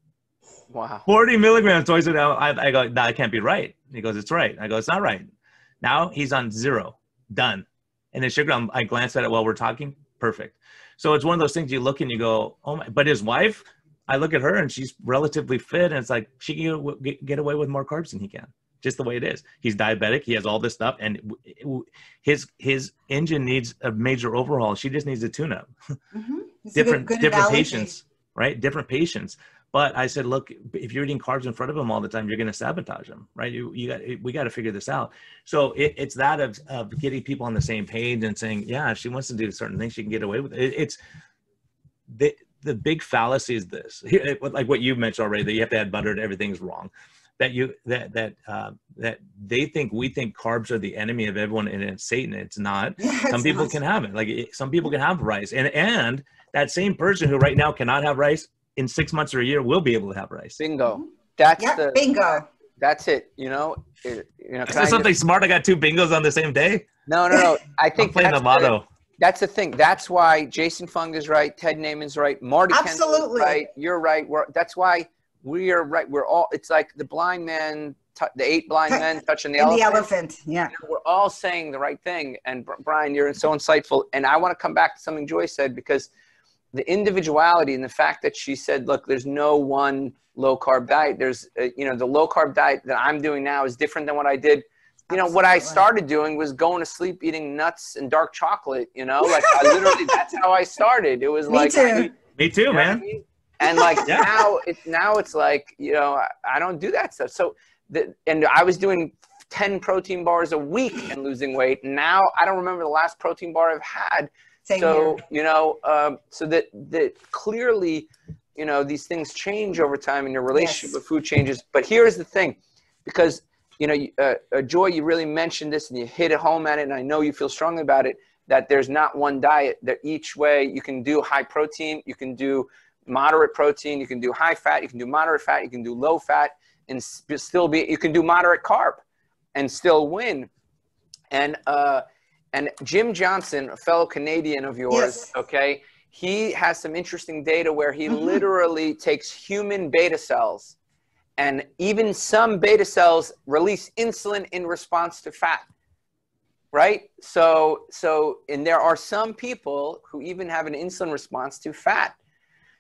Wow. 40 milligrams twice a day. I go, no, that can't be right. He goes, it's right. I go, it's not right. Now he's on 0, done. And the sugar, I glanced at it while we're talking, perfect. So it's one of those things you look and you go, oh my, but his wife, I look at her and she's relatively fit, and it's like, she can get away with more carbs than he can, just the way it is. He's diabetic. He has all this stuff, and his engine needs a major overhaul. She just needs a tune-up. Different patients, right? Different patients. But I said, look, if you're eating carbs in front of him all the time, you're going to sabotage him, right? We got to figure this out. So it's that of getting people on the same page and saying, yeah, if she wants to do certain things, she can get away with it. It's the big fallacy is this, like what you've mentioned already, that you have to add butter to everything's wrong. That we think carbs are the enemy of everyone, and it's Satan. It's not. Some people can have it. Like some people can have rice, and that same person who right now cannot have rice, in 6 months or a year will be able to have rice. Bingo. Bingo. That's it. You know. Is that something smart? I got 2 bingos on the same day. No. I think I'm playing the lotto. That's the thing. That's why Jason Fung is right. Ted Naiman's right. Marty Kendall is right. You're right. That's why we are right. We're all. It's like the blind man, the 8 blind men touching the elephant. The elephant. Yeah. You know, we're all saying the right thing. And Brian, you're so insightful. And I want to come back to something Joy said, because the individuality and the fact that she said, look, there's no one low carb diet. There's, the low carb diet that I'm doing now is different than what I did. What I started doing was going to sleep eating nuts and dark chocolate, like I literally, that's how I started. It was Me too, man. And like now it's like, I don't do that stuff. So, and I was doing 10 protein bars a week and losing weight. Now I don't remember the last protein bar I've had. So that clearly, these things change over time, and your relationship with food changes. But here's the thing, because, Joy, you really mentioned this and you hit it home at it, and I know you feel strongly about it, that there's not one diet, that each way you can do high protein, you can do moderate protein, you can do high fat, you can do moderate fat, you can do low fat, and still you can do moderate carb and still win. And Jim Johnson, a fellow Canadian of yours, okay, he has some interesting data where he literally takes human beta cells, and even some beta cells release insulin in response to fat, right? So, and there are some people who even have an insulin response to fat.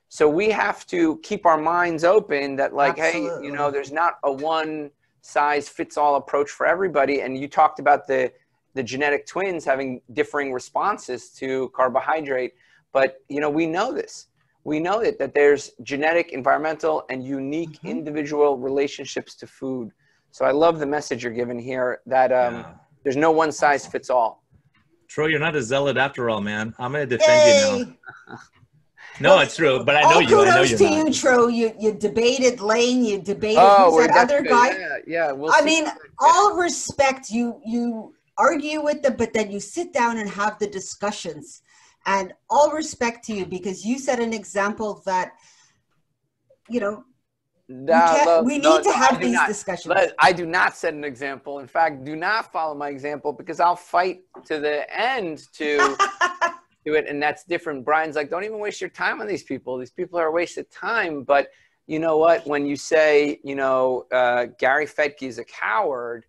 So we have to keep our minds open that like, Absolutely. hey, you know, there's not a one size fits all approach for everybody. And you talked about the genetic twins having differing responses to carbohydrate. But, you know, we know this. We know that there's genetic, environmental, and unique individual relationships to food. So I love the message you're giving here that there's no one size fits all. Troy, you're not a zealot after all, man. I'm going to defend you now. No, Well, it's true, but I know you. Kudos you're to not. you, Tro. You debated Lane. You debated Oh, that other good. guy. Yeah. We'll I see. mean, all respect. You argue with them, but then you sit down and have the discussions. And all respect to you, because you set an example that, you know, we need to have these discussions. I do not set an example. In fact, do not follow my example, because I'll fight to the end to do it. And that's different. Brian's like, don't even waste your time on these people. These people are a waste of time. But you know what? When you say, you know, Gary Fettke is a coward,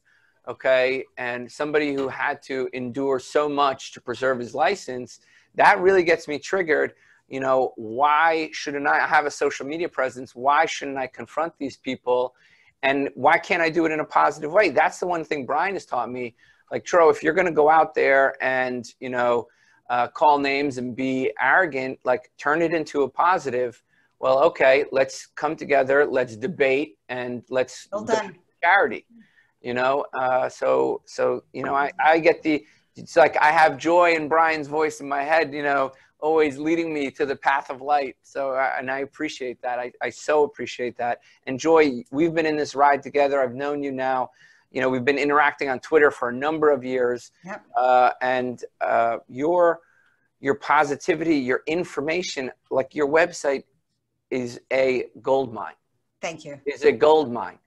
okay, and somebody who had to endure so much to preserve his license, that really gets me triggered. You know, why shouldn't I have a social media presence? Why shouldn't I confront these people? And why can't I do it in a positive way? That's the one thing Brian has taught me. Like, Tro, if you're going to go out there and, you know, call names and be arrogant, like turn it into a positive. Well, okay, let's come together, let's debate, and let's donate charity. You know, so you know, I get it's like I have Joy and Brian's voice in my head, you know, always leading me to the path of light. So, and I appreciate that. I so appreciate that. And Joy, we've been in this ride together. I've known you now. You know, we've been interacting on Twitter for a number of years. Yep. And your positivity, your information, like your website is a gold mine. Thank you. Is a gold mine.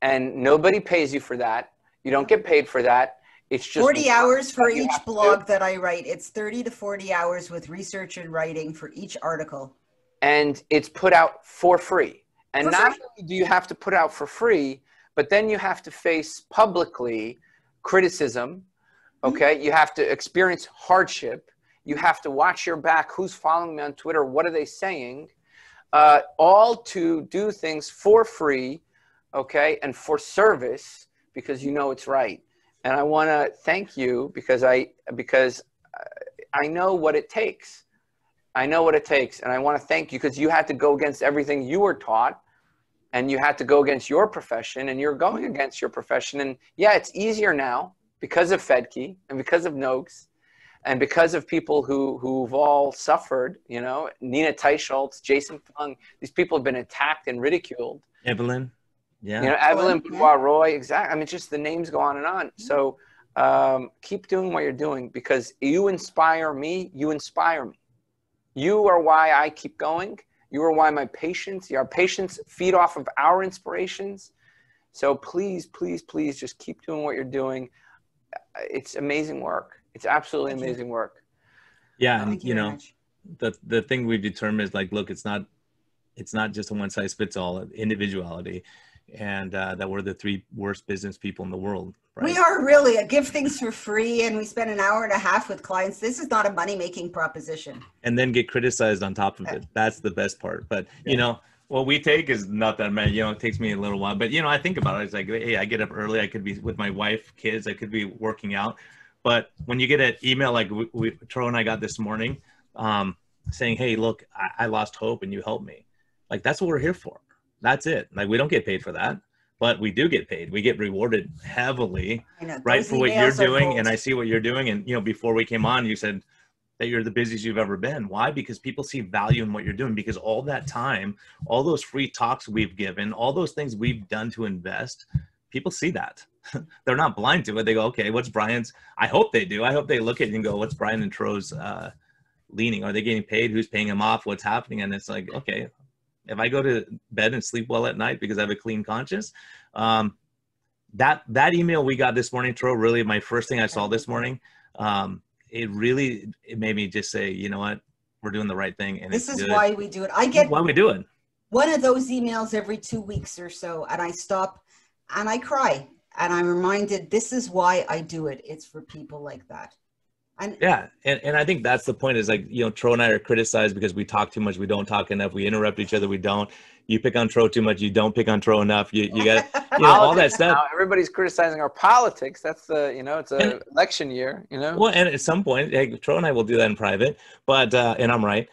And nobody pays you for that. You don't get paid for that. It's just 40 hours for each blog that I write. It's 30 to 40 hours with research and writing for each article. And it's put out for free. And not only do you have to put out for free, but then you have to face publicly criticism. Okay. You have to experience hardship. You have to watch your back. Who's following me on Twitter? What are they saying? All to do things for free. Okay. And for service, because you know it's right. And I want to thank you because I know what it takes. I know what it takes. And I want to thank you because you had to go against everything you were taught, and you had to go against your profession, and you're going against your profession. And yeah, it's easier now because of Fettke and because of Noakes and because of people who've all suffered, you know, Nina Teicholz, Jason Fung. These people have been attacked and ridiculed. Evelyn. Yeah. You know, Evelyn Boudoir Roy, exactly. I mean, just the names go on and on. So keep doing what you're doing because you inspire me. You inspire me. You are why I keep going. You are why our patients feed off of our inspirations. So please, please, please just keep doing what you're doing. It's amazing work. It's absolutely amazing work. Yeah. And, you know, the thing we've determined is like, look, it's not just a one size fits all individuality. And that we're the three worst business people in the world. Right? We are really. I give things for free, and we spend an hour and a half with clients. This is not a money-making proposition. And then get criticized on top of it. That's the best part. But, you know, what we take is not that many. You know, it takes me a little while. But, you know, I think about it. It's like, hey, I get up early. I could be with my wife, kids. I could be working out. But when you get an email like Tro and I got this morning saying, hey, look, I lost hope and you helped me. Like, that's what we're here for. That's it. Like, we don't get paid for that, but we do get paid. We get rewarded heavily, right, for what you're doing. And I see what you're doing. And, you know, before we came on, you said that you're the busiest you've ever been. Why? Because people see value in what you're doing, because all that time, all those free talks we've given, all those things we've done to invest, people see that. They're not blind to it. They go, okay, what's Brian's? I hope they do. I hope they look at it and go, what's Brian and Tro's leaning? Are they getting paid? Who's paying them off? What's happening? And it's like, okay, if I go to bed and sleep well at night because I have a clean conscience, that email we got this morning, Tro, really my first thing I saw this morning, it made me just say, you know what, we're doing the right thing. And this it's is good. why we do it. I get why we do it. one of those emails every 2 weeks or so, and I stop and I cry, and I'm reminded this is why I do it. It's for people like that. And yeah, and I think that's the point, is like, you know, Tro and I are criticized because we talk too much, we don't talk enough, we interrupt each other, we don't. You pick on Tro too much, you don't pick on Tro enough. You got, you know, all that stuff. Now, everybody's criticizing our politics. That's the, you know, it's an election year, you know. Well, and at some point, hey, Tro and I will do that in private, but and I'm right.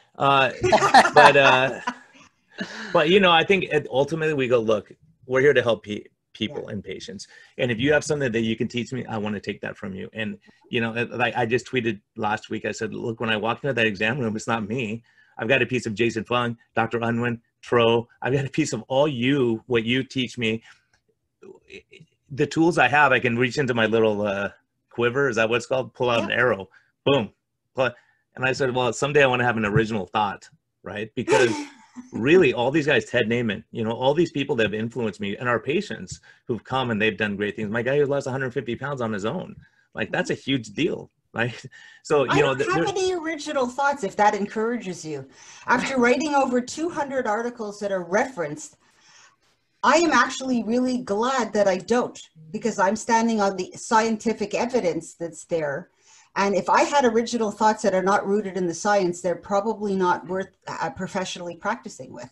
But you know, I think ultimately we go, look, we're here to help people and patients. And if you have something that you can teach me, I want to take that from you. And, you know, like I just tweeted last week, I said, look, when I walk into that exam room, it's not me. I've got a piece of Jason Fung, Dr. Unwin, Tro. I've got a piece of all you, what you teach me. The tools I have, I can reach into my little quiver. Is that what it's called? Pull out an arrow. Boom. And I said, well, someday I want to have an original thought, right? Because really, all these guys, Ted Naiman, you know, all these people that have influenced me, and our patients who've come and they've done great things. My guy who lost 150 pounds on his own, like, that's a huge deal, right? So, you know, I don't have any original thoughts, if that encourages you. After writing over 200 articles that are referenced, I am actually really glad that I don't, because I'm standing on the scientific evidence that's there. And if I had original thoughts that are not rooted in the science, they're probably not worth professionally practicing with.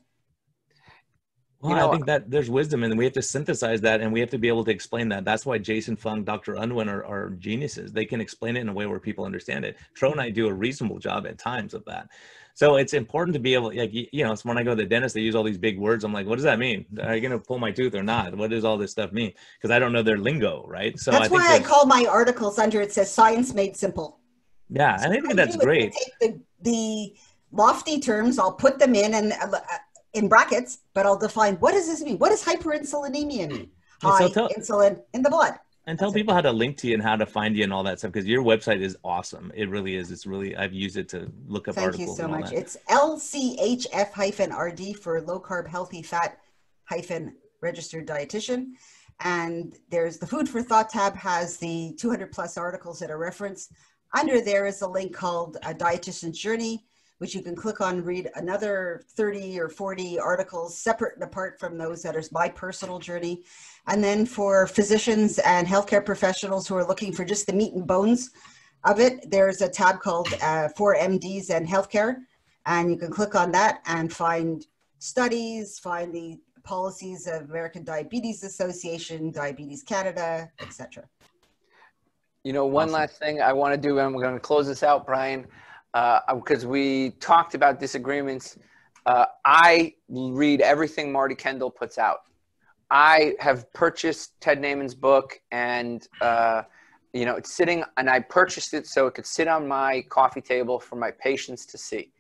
Well, you know, I think that there's wisdom, and we have to synthesize that, and we have to be able to explain that. That's why Jason Fung, Dr. Unwin are geniuses. They can explain it in a way where people understand it. Tro and I do a reasonable job at times of that. So it's important to be able, like, you know, so when I go to the dentist, they use all these big words. I'm like, what does that mean? Are you going to pull my tooth or not? What does all this stuff mean? Because I don't know their lingo, right? So that's why I call my articles under, it says science made simple. Yeah, and I think that's great. Take the lofty terms, I'll put them in brackets, but I'll define, what does this mean? What does hyperinsulinemia mean? High insulin in the blood. And tell people how to link to you and how to find you and all that stuff, because your website is awesome. It really is. It's really, I've used it to look up articles. Thank you so much. It's LCHF-RD for low carb, healthy fat registered dietitian. And there's the Food for Thought tab, has the 200 plus articles that are referenced. Under there is a link called A Dietitian's Journey, which you can click on, read another 30 or 40 articles separate and apart from those that is my personal journey. And then for physicians and healthcare professionals who are looking for just the meat and bones of it, there's a tab called For MDs and Healthcare. And you can click on that and find studies, find the policies of American Diabetes Association, Diabetes Canada, etc. You know, one last thing I want to do, and we're going to close this out, Brian, because we talked about disagreements. I read everything Marty Kendall puts out. I have purchased Ted Naiman's book, and you know, it's sitting, and I purchased it so it could sit on my coffee table for my patients to see. It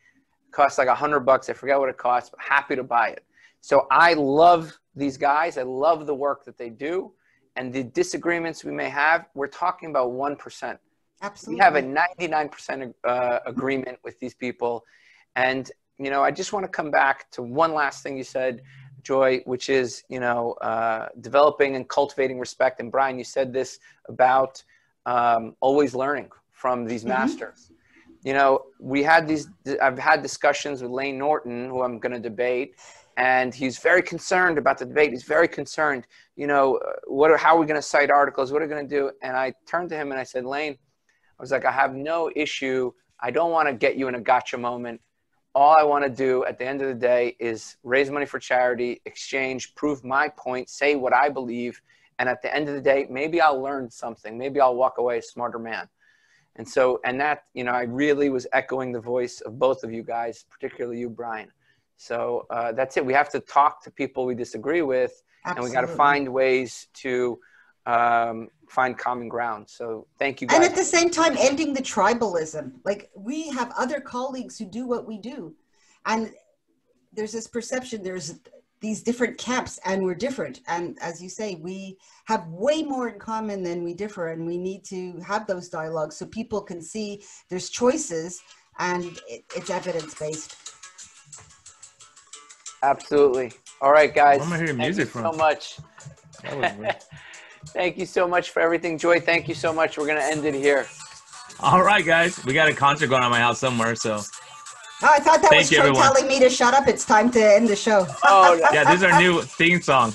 costs like $100. I forget what it costs, but happy to buy it. So I love these guys. I love the work that they do. And the disagreements we may have, we're talking about 1%. Absolutely. We have a 99% agreement with these people. And, you know, I just want to come back to one last thing you said, Joy, which is, you know, developing and cultivating respect. And Brian, you said this about always learning from these masters. You know, I've had discussions with Lane Norton, who I'm going to debate. And he's very concerned about the debate. He's very concerned, you know, how are we going to cite articles? What are we going to do? And I turned to him and I said, Lane, I was like, I have no issue. I don't want to get you in a gotcha moment. All I want to do at the end of the day is raise money for charity, exchange, prove my point, say what I believe. And at the end of the day, maybe I'll learn something. Maybe I'll walk away a smarter man. And so, and that, you know, I really was echoing the voice of both of you guys, particularly you, Brian. So that's it. We have to talk to people we disagree with, and we got to find ways to find common ground. So thank you guys. And at the same time, ending the tribalism. Like, we have other colleagues who do what we do. And there's this perception, there's these different camps, and we're different. And as you say, we have way more in common than we differ. And we need to have those dialogues so people can see there's choices and it's evidence-based. Absolutely. All right, guys. Where am I hearing music from? Thank you so much. That was weird. Thank you so much for everything, Joy. Thank you so much. We're going to end it here. All right, guys. We got a concert going on at my house somewhere, so I thought that Thank was you, Troy everyone. telling me to shut up. It's time to end the show. Oh, no. Yeah, this is our new theme song.